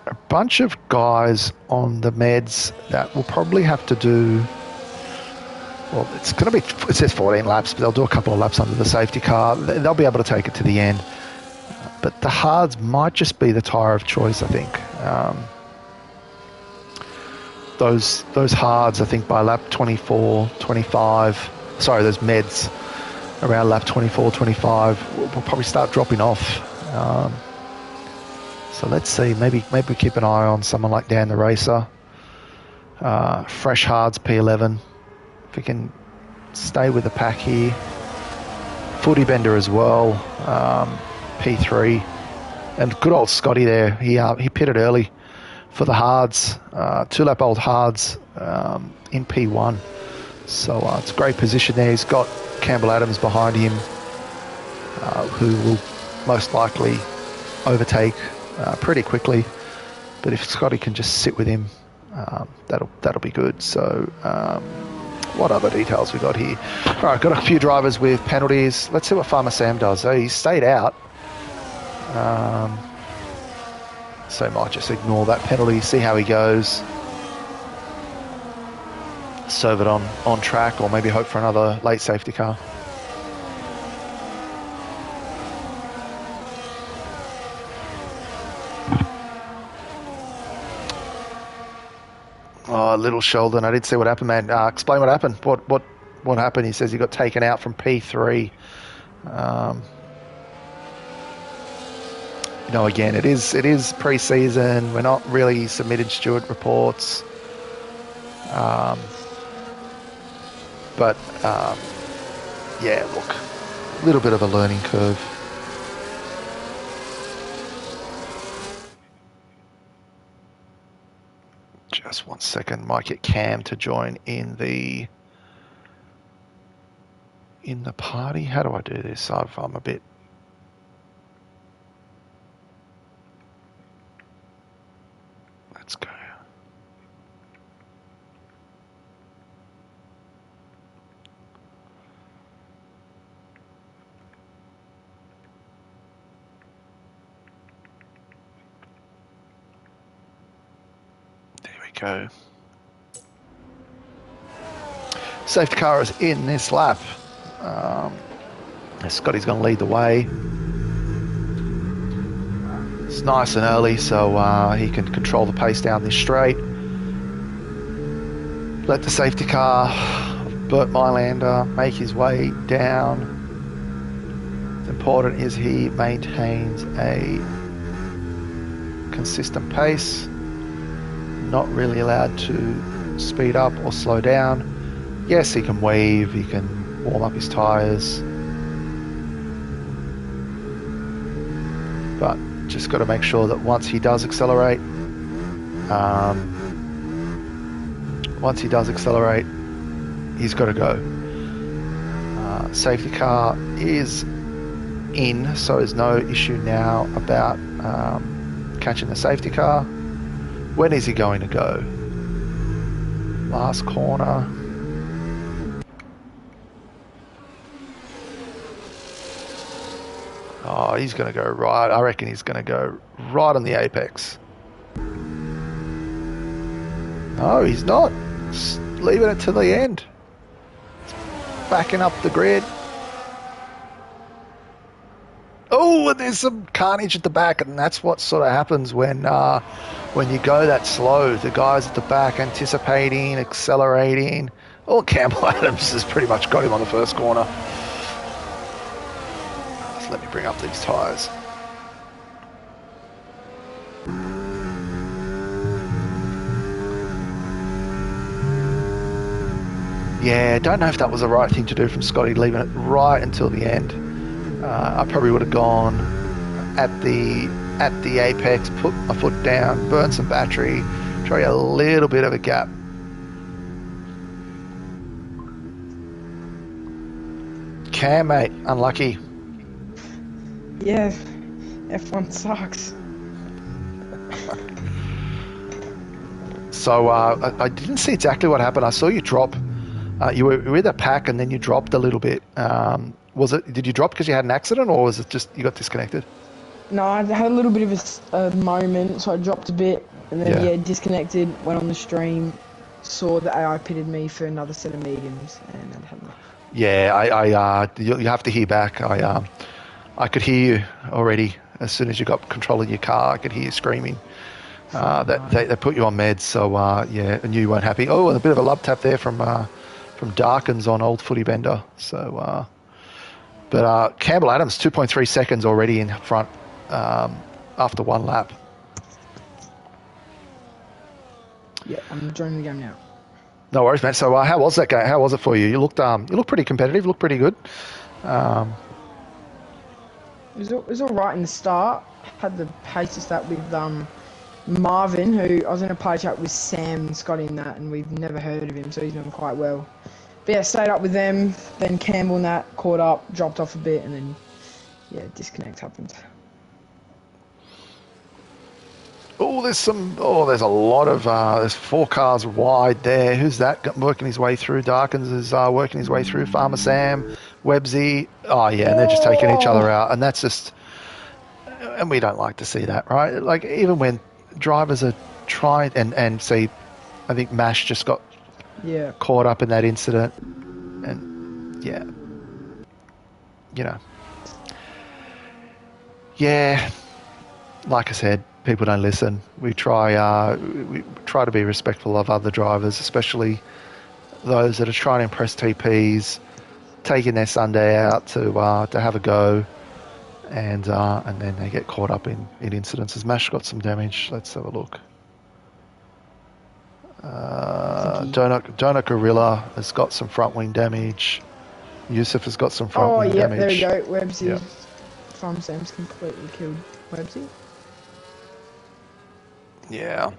a bunch of guys on the meds that will probably have to do... Well, it's going to be... It says 14 laps, but they'll do a couple of laps under the safety car. They'll be able to take it to the end. But the hards might just be the tyre of choice, I think. Those hards, I think, by lap 24, 25... Sorry, those meds around lap 24, 25 will probably start dropping off. So let's see. Maybe keep an eye on someone like Dan the Racer. Fresh hards, P11. If we can stay with the pack here. Footy Bender as well. P3. And good old Scotty there. He pitted early for the hards. 2-lap-old hards in P1. So it's a great position there. He's got Campbell Adams behind him, who will most likely overtake pretty quickly. But if Scotty can just sit with him, that'll be good. So what other details we got here? All right, got a few drivers with penalties. Let's see what Farmer Sam does. He stayed out. So might just ignore that penalty, see how he goes. serve it on track, or maybe hope for another late safety car. Oh, little Sheldon, I didn't see what happened, man. Explain what happened. What happened? He says he got taken out from P3. Again, it is pre-season. We're not really submitted steward reports. Yeah, look, a little bit of a learning curve. Just 1 second. Might get Cam to join in the party. How do I do this? I'm a bit... Let's go. There we go. Safety car is in this lap. Scotty's going to lead the way. It's nice and early, so he can control the pace down this straight. Let the safety car, Bert Mylander, make his way down. What's important is he maintains a consistent pace. Not really allowed to speed up or slow down. Yes, he can weave, he can warm up his tyres. But just got to make sure that once he does accelerate, he's got to go. Safety car is in, so there's no issue now about catching the safety car. When is he going to go? Last corner. Oh, he's going to go right. I reckon he's going to go right on the apex. No, he's not. Just leaving it to the end. Backing up the grid. Oh, and there's some carnage at the back, and that's what sort of happens when you go that slow. The guys at the back anticipating, accelerating. Oh, Campbell Adams has pretty much got him on the first corner. Let me bring up these tyres. Yeah, don't know if that was the right thing to do from Scotty, leaving it right until the end. I probably would have gone at the apex, put my foot down, burn some battery, try a little bit of a gap. Cam, mate, unlucky. Yeah, F1 sucks. So I didn't see exactly what happened. I saw you drop. You were with a pack and then you dropped a little bit. Did you drop because you had an accident, or was it just you got disconnected? No, I had a little bit of a moment, so I dropped a bit and then disconnected, went on the stream, saw that AI pitted me for another set of mediums, and that happened. Yeah, you have to hear back. I could hear you already as soon as you got control of your car. I could hear you screaming. That they put you on meds, so I knew you weren't happy. Oh, and a bit of a lub tap there from Darkins on Old Footy Bender. So, but Campbell Adams 2.3 seconds already in front after one lap. Yeah, I'm joining the game now. No worries, mate. So, how was that game? How was it for you? You looked pretty competitive. You looked pretty good. It was all right in the start. Had the pace to start with Marvin, who I was in a party chat with Sam and Scotty and that, and we've never heard of him, so he's done quite well. But yeah, stayed up with them. Then Campbell and that caught up, dropped off a bit, and then disconnect happened. There's a lot of there's 4 cars wide there. Who's that working his way through? Darkins is working his way through. Farmer Sam, Websy. Oh yeah, and they're just taking each other out, and that's just, and we don't like to see that, right? Like even when drivers are trying and see, I think Mash just got Yeah. caught up in that incident, and yeah, you know, yeah. Like I said, people don't listen. We try to be respectful of other drivers, especially those that are trying to impress TPs, taking their Sunday out to have a go, and then they get caught up in incidents. Has Mash got some damage? Let's have a look. Donut Gorilla has got some front wing damage. Yusuf has got some front wing yeah, damage. there we go. Websy. Yep. Farm Sam's completely killed Websy. Yeah.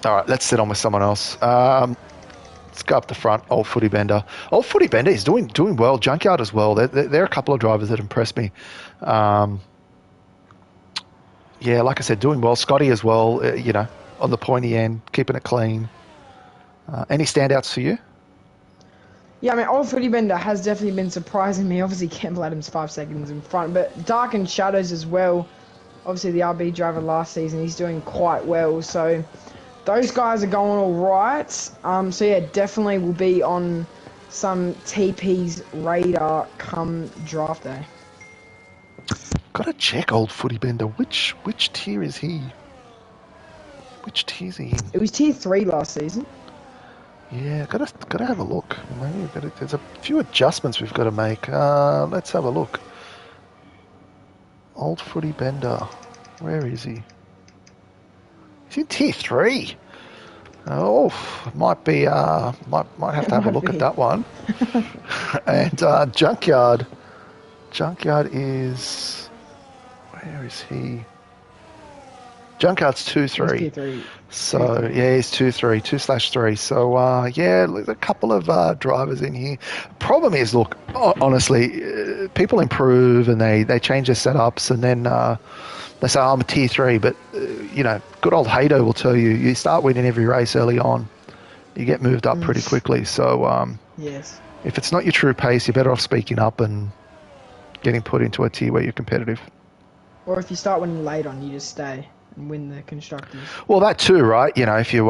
All right, let's sit on with someone else. Let's go up the front. Old Footy Bender. Old Footy Bender is doing well. Junkyard as well. There are a couple of drivers that impressed me. Yeah, like I said, doing well. Scotty as well. On the pointy end, keeping it clean. Any standouts for you? Yeah, I mean, Old Footy Bender has definitely been surprising me. Obviously, Campbell Adams 5 seconds in front, but Dark and Shadows as well. Obviously, the RB driver last season, he's doing quite well. So those guys are going all right. So yeah, definitely will be on some TP's radar come draft day. Got to check Old Footy Bender. Which tier is he? Which tier is he in? It was tier 3 last season. Yeah, gotta have a look. Maybe there's a few adjustments we've got to make. Let's have a look. Old Footy Bender, where is he? He's in tier 3. Oh, might have to have a look at that one. And Junkyard is, where is he? Junkyard's 2-3. So yeah, he's 2-3, 2/3. So yeah, there's a couple of drivers in here. Problem is, look, honestly, people improve and they change their setups, and then they say, I'm a tier 3, but good old Hato will tell you start winning every race early on, you get moved up pretty quickly. So yes, if it's not your true pace, you're better off speaking up and getting put into a tier where you're competitive. Or if you start winning late on, you just stay and win the constructors. Well, that too, right? If you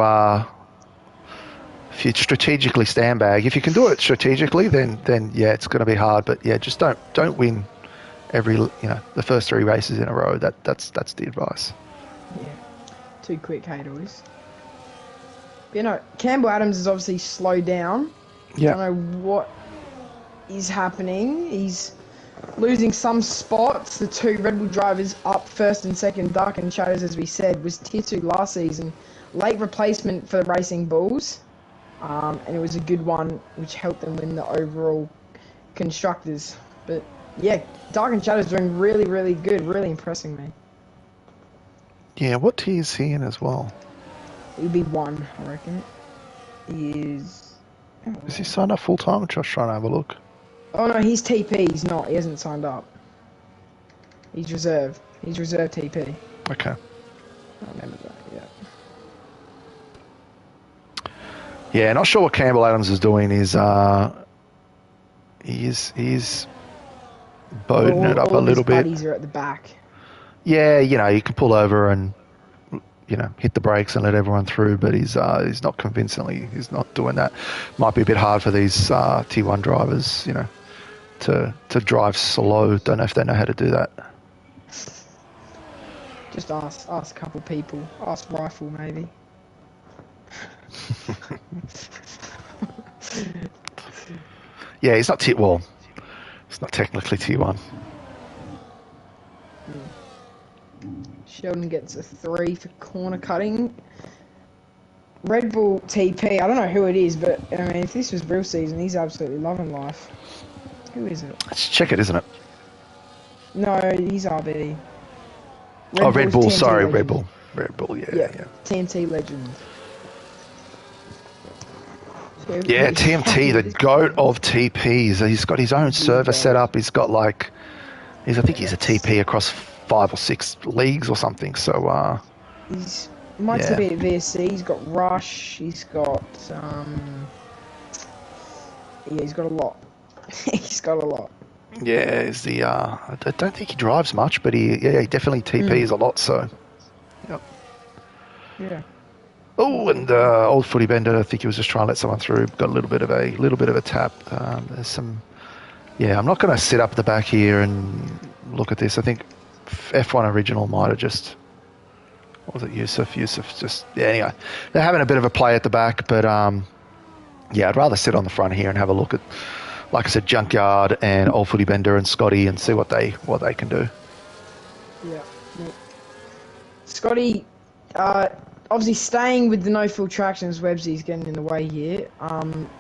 strategically stand-bag, if you can do it strategically, then yeah, it's going to be hard. But yeah, just don't win every the first 3 races in a row. That's the advice. Yeah, too quick, haters. Campbell Adams is obviously slowed down. Yeah. I don't know what is happening. He's losing some spots. The 2 Red Bull drivers up first and second, Dark and Shadows, as we said, was tier 2 last season. Late replacement for the Racing Bulls, and it was a good one, which helped them win the overall constructors. But yeah, Dark and Shadows doing really, really good, really impressing me. Yeah, what tier is he in as well? It would be 1, I reckon. He is... Is he signed up full-time? I'm just trying to have a look. Oh no, he's TP, he's not. He hasn't signed up. He's reserve. He's reserve TP. Okay. I remember that, yeah. Yeah, not sure what Campbell Adams is doing. He's boating it up a little bit. All his buddies are at the back. Yeah, you can pull over and hit the brakes and let everyone through, but he's not convincingly. He's not doing that. Might be a bit hard for these T1 drivers, to drive slow. Don't know if they know how to do that. Just ask a couple people. Ask Rifle maybe. Yeah, he's not tier. Well, it's not technically T1. Sheldon gets a 3 for corner cutting. Red Bull TP, I don't know who it is, but I mean, if this was real season, he's absolutely loving life. Who is it? Let's check it, isn't it? No, he's RB. Red Bull, TNT sorry, legend. Red Bull. Red Bull, yeah. TNT legend. Yeah, TMT, the GOAT of TPs. He's got his own server set up. He's got I think he's a TP across 5 or 6 leagues or something. So, he's might still be at VSC. He's got Rush. He's got he's got a lot. He's got a lot. Yeah, I don't think he drives much, but he definitely TPs a lot. So, yep. Yeah. Oh, and old footy bender. I think he was just trying to let someone through. Got a little bit of a tap. There's some. Yeah, I'm not going to sit up at the back here and look at this. I think F1 original might have just. What was it, Yusuf? Yusuf just. Yeah. Anyway, they're having a bit of a play at the back, but yeah, I'd rather sit on the front here and have a look at, like I said, Junkyard and old footy bender and Scotty and see what they can do. Yeah. Scotty, obviously staying with the no full tractions, Websy's getting in the way here.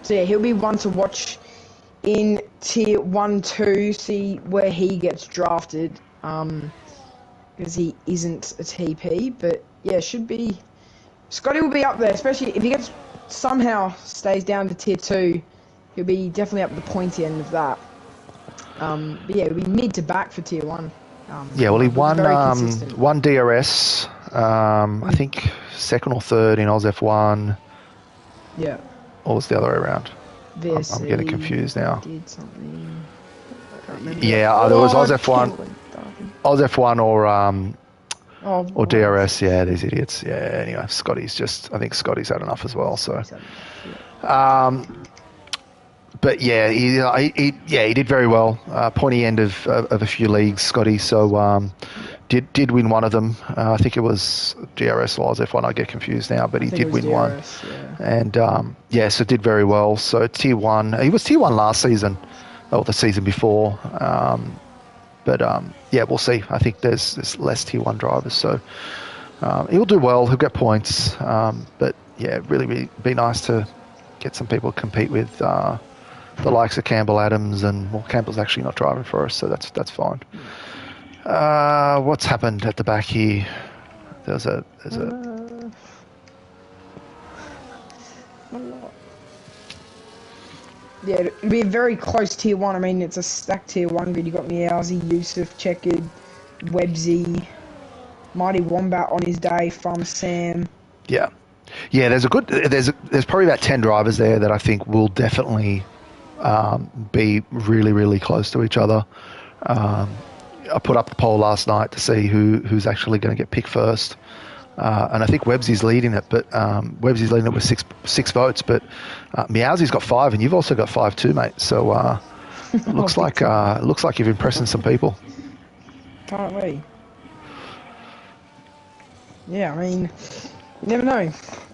So yeah, he'll be one to watch in tier 1-2, see where he gets drafted. Because he isn't a TP, but yeah, should be. Scotty will be up there, especially if he gets somehow stays down to tier 2. He'll be definitely up at the pointy end of that. But yeah, it'll be mid to back for tier 1. Yeah, well, he won one DRS. I think second or third in Oz F1. Yeah. Or was the other way around? VSC I'm getting confused now. Did something. I can't remember. Yeah, there was Oz F1, Oz F1 or DRS. Yeah, these idiots. Yeah. Anyway, I think Scotty's had enough as well. So, but yeah, he did very well. Pointy end of a few leagues, Scotty. So did win one of them. I think it was DRS or Oz F1. I get confused now, but he did win DRS, one. Yeah. And so did very well. So tier 1. He was tier 1 last season, or the season before. But yeah, we'll see. I think there's less tier 1 drivers, so he'll do well. He'll get points. But yeah, really be nice to get some people to compete with the likes of Campbell Adams, and well, Campbell's actually not driving for us, so that's fine. What's happened at the back here? There's a. Yeah, it'll be a very close tier 1. I mean, it's a stacked tier 1 grid. You got Meowsy, Yusuf, Checkered, Websy, Mighty Wombat on his day, Farmer Sam. Yeah, there's probably about 10 drivers there that I think will definitely be really, really close to each other. I put up the poll last night to see who's actually going to get picked first. And I think Websy's leading it, but Websy's leading it with six votes. But Meowsy's got 5, and you've also got 5 too, mate. So looks like you're impressing some people. Can't we? Yeah, I mean, you never know.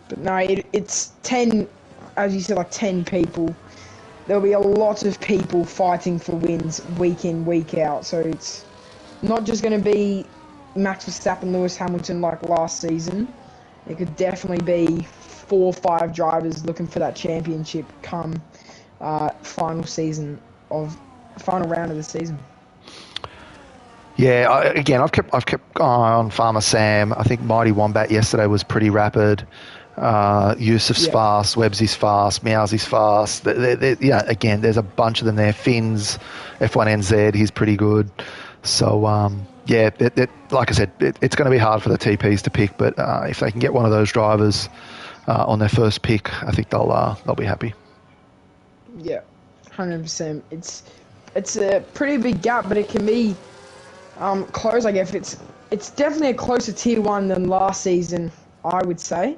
But no, it's 10, as you said, like 10 people. There'll be a lot of people fighting for wins week in, week out. So it's not just going to be Max Verstappen, Lewis Hamilton like last season. It could definitely be 4 or 5 drivers looking for that championship come final round of the season. Yeah, I've kept eye on Farmer Sam. I think Mighty Wombat yesterday was pretty rapid. Yusuf's fast, Websy's fast, Meowsy's fast. Again, there's a bunch of them there. Finn's F1NZ, he's pretty good. So like I said, it's going to be hard for the TPs to pick, but if they can get one of those drivers on their first pick, I think they'll be happy. Yeah, 100%. It's a pretty big gap, but it can be close. I guess it's definitely a closer tier 1 than last season, I would say.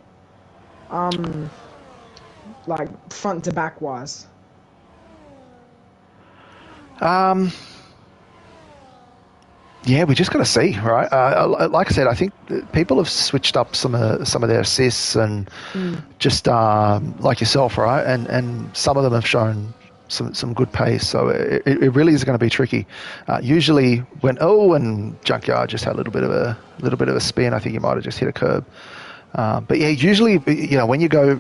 Like front to back wise. Yeah, we just got to see, right? Like I said, I think people have switched up some of their assists and just like yourself, right? And some of them have shown some good pace, so it really is going to be tricky. Usually, when Junkyard just had a little bit of a spin, I think he might have just hit a curb. But yeah, usually, when you go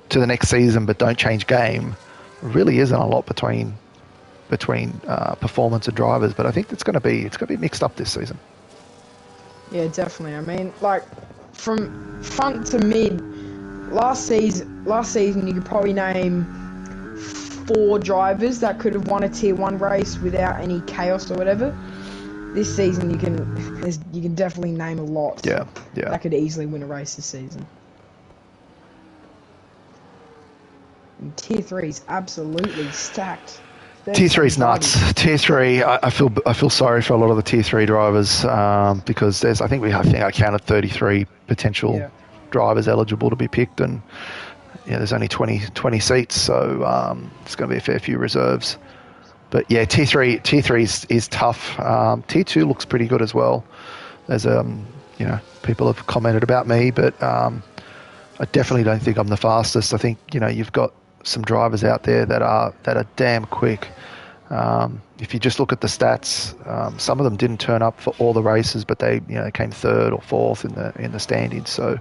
to the next season but don't change game, really isn't a lot between performance and drivers, but I think it's going to be mixed up this season. Yeah, definitely. I mean, like from front to mid, last season you could probably name 4 drivers that could have won a tier 1 race without any chaos or whatever. This season you can definitely name a lot. Yeah. That could easily win a race this season. And tier 3 is absolutely stacked. Tier 3's nuts. Tier 3, I feel sorry for a lot of the Tier 3 drivers because I think I counted 33 potential drivers eligible to be picked, and there's only 20 seats, so it's going to be a fair few reserves. But yeah, Tier 3 is tough. Tier 2 looks pretty good as well. There's people have commented about me, but I definitely don't think I'm the fastest. I think you've got some drivers out there that are damn quick. If you just look at the stats, some of them didn't turn up for all the races, but they came third or fourth in the standings. So,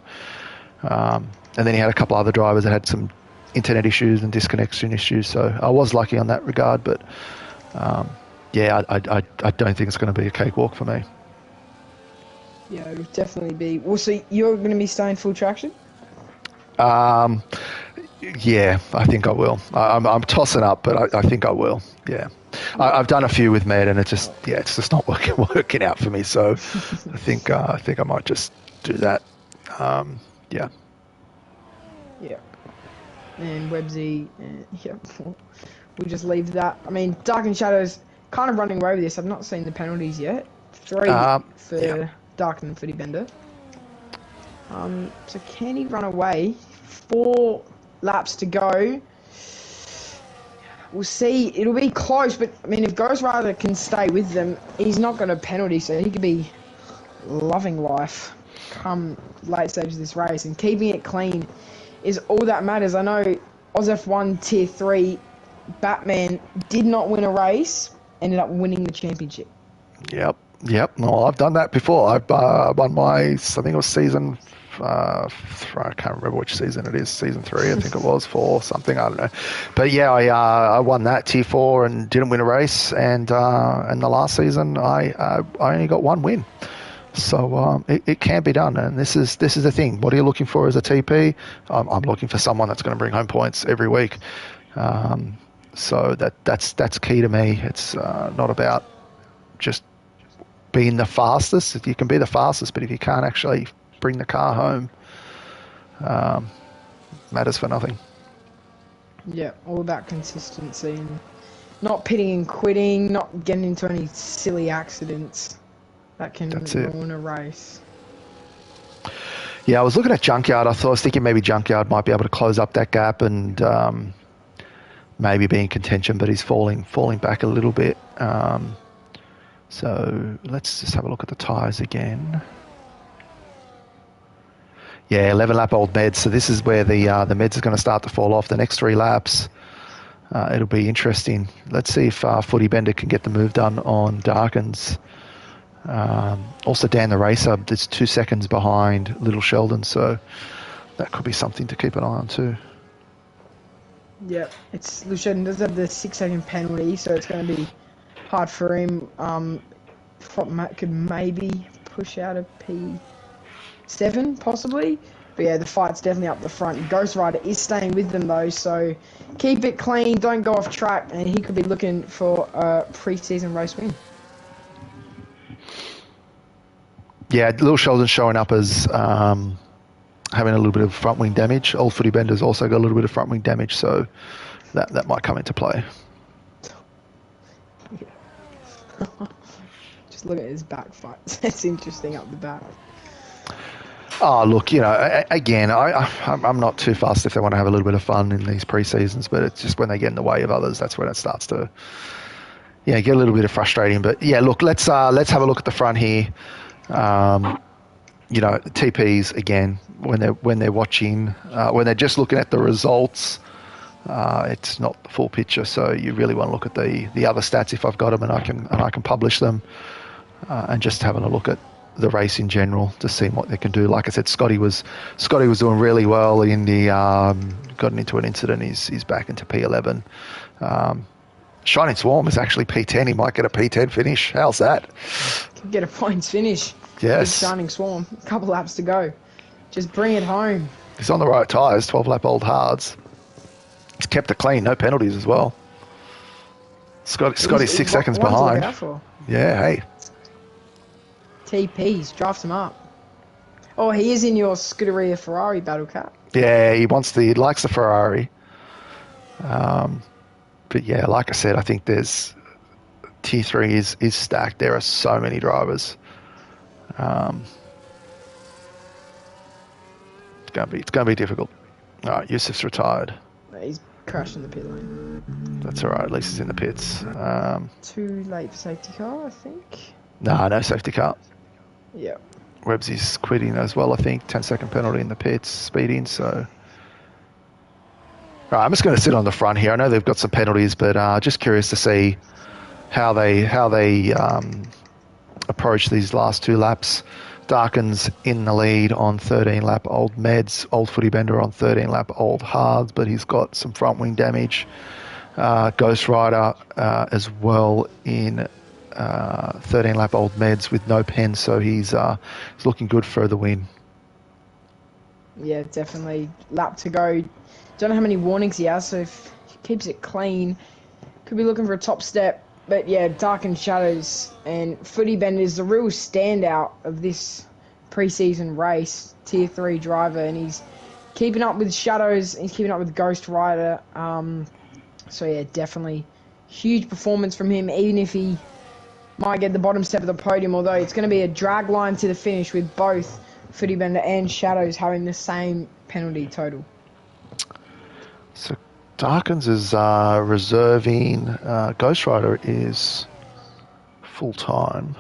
and then you had a couple other drivers that had some internet issues and disconnection issues. So I was lucky on that regard, but I don't think it's going to be a cakewalk for me. Yeah, it'll definitely be. Well, so you're going to be staying full traction? Yeah, I think I will. I'm tossing up, but I think I will. Yeah, I've done a few with Med, and it's just not working out for me. So I think I might just do that. Yeah. Yeah. And Websy, we'll just leave that. I mean, Dark and Shadows kind of running away with this. I've not seen the penalties yet. 3 for Dark and Footy Bender. So can he run away? 4 laps to go. We'll see. It'll be close, but I mean, if Ghost Rider can stay with them, he's not going to penalty, so he could be loving life come late stages of this race, and keeping it clean is all that matters. I know OzF1 Tier 3 Batman did not win a race, ended up winning the championship. Yep. Well, I've done that before. I've won I think it was season. I can't remember which season it is. Season 3, I think it was 4, something. I don't know. But yeah, I won that Tier 4 and didn't win a race. And the last season, I only got 1 win. So it can be done, and this is the thing. What are you looking for as a TP? I'm looking for someone that's going to bring home points every week. So that's key to me. It's not about just being the fastest. You can be the fastest, but if you can't actually bring the car home, matters for nothing. Yeah, all about consistency and not pitting and quitting, not getting into any silly accidents that can ruin a race. Yeah, I was looking at Junkyard. I was thinking maybe Junkyard might be able to close up that gap and maybe be in contention, but he's falling back a little bit. So let's just have a look at the tyres again. Yeah, 11-lap-old Meds. So this is where the Meds is going to start to fall off. The next 3 laps, it'll be interesting. Let's see if Footy Bender can get the move done on Darkins. Also, Dan the Racer is 2 seconds behind Little Sheldon, so that could be something to keep an eye on too. Yeah, Little Sheldon does have the 6-second penalty, so it's going to be hard for him. Could maybe push out a P7, possibly. But yeah, the fight's definitely up the front. Ghost Rider is staying with them though, so keep it clean, don't go off track, and he could be looking for a pre-season race win. Yeah, Little Sheldon's showing up as having a little bit of front wing damage. Old Footy Bender's also got a little bit of front wing damage, so that might come into play. Yeah. Just look at his back fight. It's interesting up the back. Oh, look, again, I'm not too fussed if they want to have a little bit of fun in these pre-seasons, but it's just when they get in the way of others, that's when it starts to, get a little bit of frustrating. But yeah, look, let's have a look at the front here. TPs again, when they're watching, when they're just looking at the results, it's not the full picture. So you really want to look at the other stats if I've got them and I can publish them, and just having a look at the race in general to see what they can do. Like I said, Scotty was doing really well in the gotten into an incident. He's back into P11. Shining Swarm is actually P10. He might get a P10 finish. How's that? Can get a points finish. Yes. Big Shining Swarm. A couple laps to go. Just bring it home. He's on the right tyres. 12-lap-old hards. He's kept it clean. No penalties as well. Scotty's 6 seconds behind. Yeah. Hey. TPs, draft him up. Oh, he is in your Scuderia Ferrari battle cap. Yeah, he likes the Ferrari. But yeah, like I said, I think there's tier 3 is stacked. There are so many drivers. It's gonna be difficult. All right, Yusuf's retired. He's crashing the pit lane. That's all right. At least he's in the pits. Too late for safety car, I think. No safety car. Yeah. Websy's quitting as well, I think. 10-second penalty in the pits, speeding. So, all right, I'm just going to sit on the front here. I know they've got some penalties, but just curious to see how they approach these last 2 laps. Darkin's in the lead on 13 lap Old Meds, Old Footy Bender on 13 lap Old Hards, but he's got some front wing damage. Ghost Rider as well in 13 lap Old Meds with no pen, so he's looking good for the win. Yeah, definitely. Lap to go. Don't know how many warnings he has, so if he keeps it clean, could be looking for a top step. But yeah, Darkened Shadows and Footy Bender is the real standout of this pre-season race. Tier 3 driver, and he's keeping up with Shadows. He's keeping up with Ghost Rider. So yeah, definitely huge performance from him, even if he might get the bottom step of the podium, although it's going to be a drag line to the finish with both Footy Bender and Shadows having the same penalty total. So Darkins is reserving. Ghost Rider is full-time.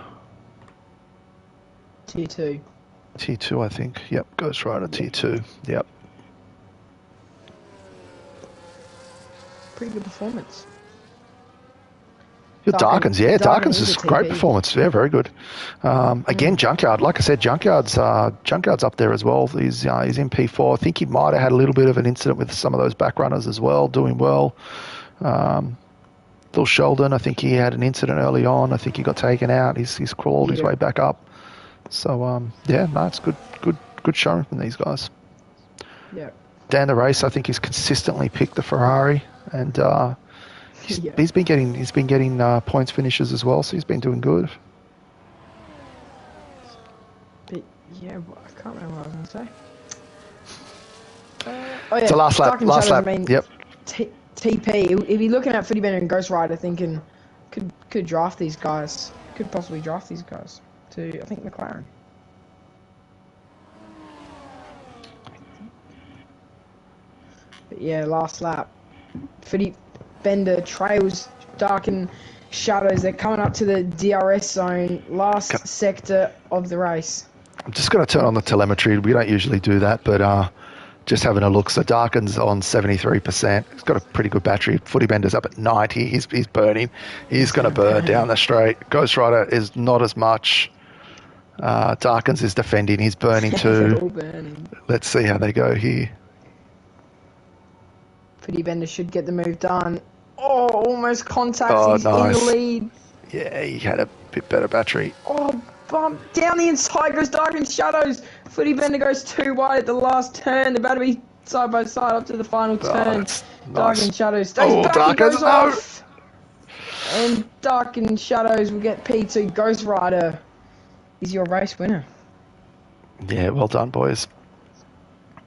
Tier 2. Tier 2, I think. Yep, Ghost Rider, Tier 2. Yep. Pretty good performance. Good Darkins, yeah. Darkins is great performance. Yeah, very good. Again, Junkyard, like I said, Junkyard's up there as well. He's in P4. I think he might have had a little bit of an incident with some of those back runners as well, doing well. Bill Sheldon, I think he had an incident early on. I think he got taken out. He's crawled his way back up. So, it's good showing from these guys. Yeah. Dan the Race, I think he's consistently picked the Ferrari, and he's been getting points finishes as well, so he's been doing good. But yeah, I can't remember what I was going to say. So last lap. Yep. TP. He'd be looking at Footy Bender and Ghost Rider, thinking could draft these guys. Could possibly draft these guys to, I think, McLaren. But yeah, last lap. Footy Bender trails Darkened Shadows. They're coming up to the DRS zone. Last sector of the race. I'm just going to turn on the telemetry. We don't usually do that, but just having a look. So Darken's on 73%. He's got a pretty good battery. Footy Bender's up at 90. He's burning. He's going to burn down the straight. Ghost Rider is not as much. Darkins is defending. He's burning too. All burning. Let's see how they go here. Footy Bender should get the move done. Oh, almost contacts. He's nice. in the lead. Yeah, he had a bit better battery. Oh, bump. Down the inside goes Darkened Shadows. Footy Bender goes too wide at the last turn. They're about to be side by side up to the final turn. Nice. Darkened Shadows stays back. Darkins, goes off. And Darkened Shadows will get P2. Ghost Rider is your race winner. Yeah, well done, boys.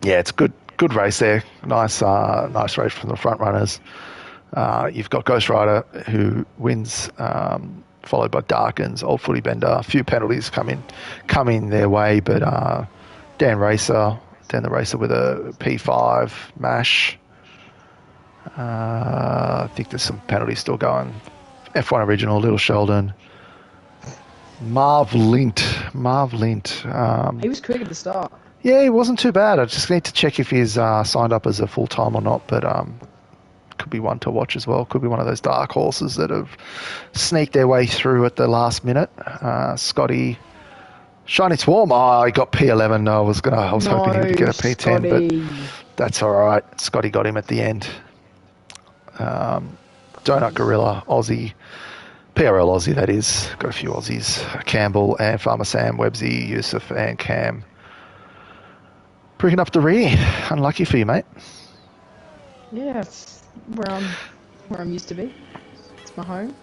Yeah, it's good race there. Nice race from the front runners. You've got Ghost Rider who wins, followed by Darkins, Old Footy Bender. A few penalties coming their way, but Dan the Racer with a P5 mash. I think there's some penalties still going. F1 Original, Little Sheldon. Marv Lint. He was quick at the start. Yeah, he wasn't too bad. I just need to check if he's signed up as a full-time or not, but could be one to watch as well. Could be one of those dark horses that have sneaked their way through at the last minute. Scotty, Shiny Swarm. Oh, he got P11. No, I was hoping he would get a P10, Scotty. but that's all right. Scotty got him at the end. Donut Gorilla, Aussie, PRL Aussie, that is. Got a few Aussies. Campbell and Farmer Sam, Websy, Yusuf and Cam. Bringing up the rear. Unlucky for you, mate. Yeah, it's where I'm used to be. It's my home.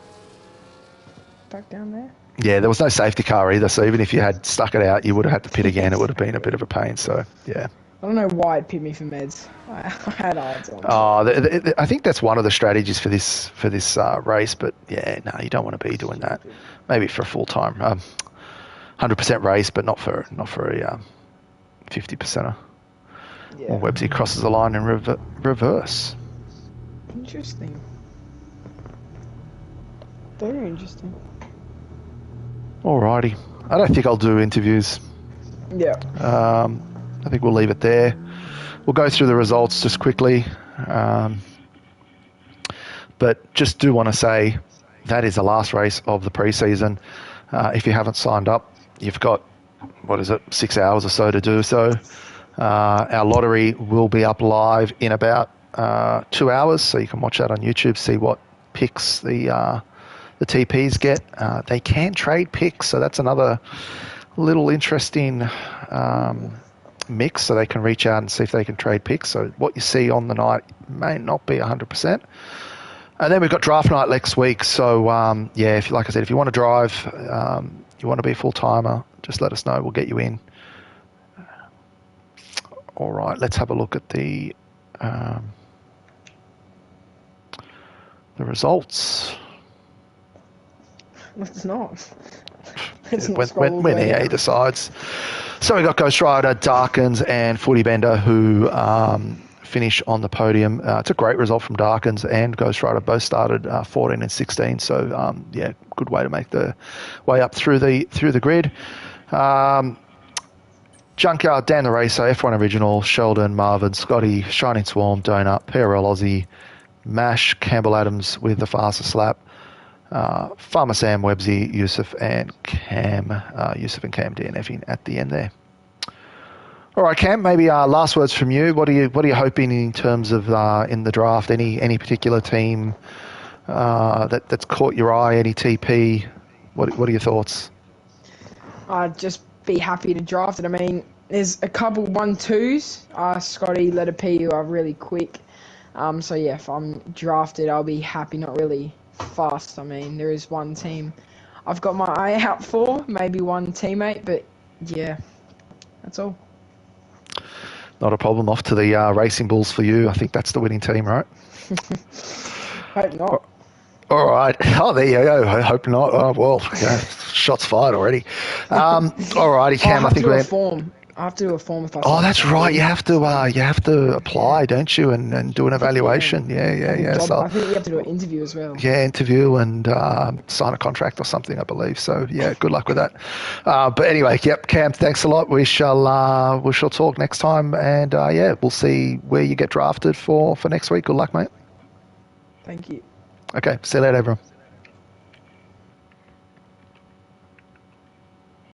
Back down there. Yeah, there was no safety car either, so even if you had stuck it out, you would have had to pit again. It would have been a bit of a pain, so yeah. I don't know why it picked me for meds. I had odds on. I think that's one of the strategies for this race. But yeah, no, you don't want to be doing that. Maybe for a full time, 100% race, but not for a 50%er. Yeah. Or Websy crosses the line in reverse. Interesting. Very interesting. Alrighty. I don't think I'll do interviews. Yeah. I think we'll leave it there. We'll go through the results just quickly. But just do want to say that is the last race of the preseason. If you haven't signed up, you've got, 6 hours or so to do so. Our lottery will be up live in about 2 hours, so you can watch that on YouTube, see what picks the TPs get. They can trade picks, so that's another little interesting mix, so they can reach out and see if they can trade picks. So what you see on the night may not be 100%. And then we've got draft night next week. So, if like I said, if you want to drive, you want to be a full-timer, just let us know. We'll get you in. All right, let's have a look at the results. Let's not. When EA decides. So we got Ghost Rider, Darkins, and Footy Bender who finish on the podium. It's a great result from Darkins and Ghost Rider. Both started 14 and 16. So good way to make the way up through the grid. Junkyard, Dan the Racer, F1 Original, Sheldon, Marvin, Scotty, Shining Swarm, Donut, PRL Aussie, Mash, Campbell Adams with the fastest lap. Farmer Sam, Websy, Yusuf and Cam DNFing at the end there. All right, Cam, maybe last words from you. What are you hoping in terms of in the draft? Any particular team that's caught your eye? Any TP? What are your thoughts? I'd just be happy to draft it. I mean, there's a couple 1-2s. Scotty, Letter P, who are really quick. So yeah, if I'm drafted, I'll be happy. Not really fast. I mean, there is one team I've got my eye out for, maybe one teammate, but yeah, that's all. Not a problem. Off to the Racing Bulls for you. I think that's the winning team, right? Hope not. All right. Oh, there you go. I hope not. Oh, well, shots fired already. All righty, Cam. I think we're... I have to do a form if I... Oh, that's right. You have to apply, don't you, and do an evaluation. Yeah. So, I think you have to do an interview as well. Yeah, interview and sign a contract or something, I believe. So, yeah, good luck with that. But anyway, yep, Cam, thanks a lot. We shall talk next time, and we'll see where you get drafted for next week. Good luck, mate. Thank you. Okay, see you later, everyone.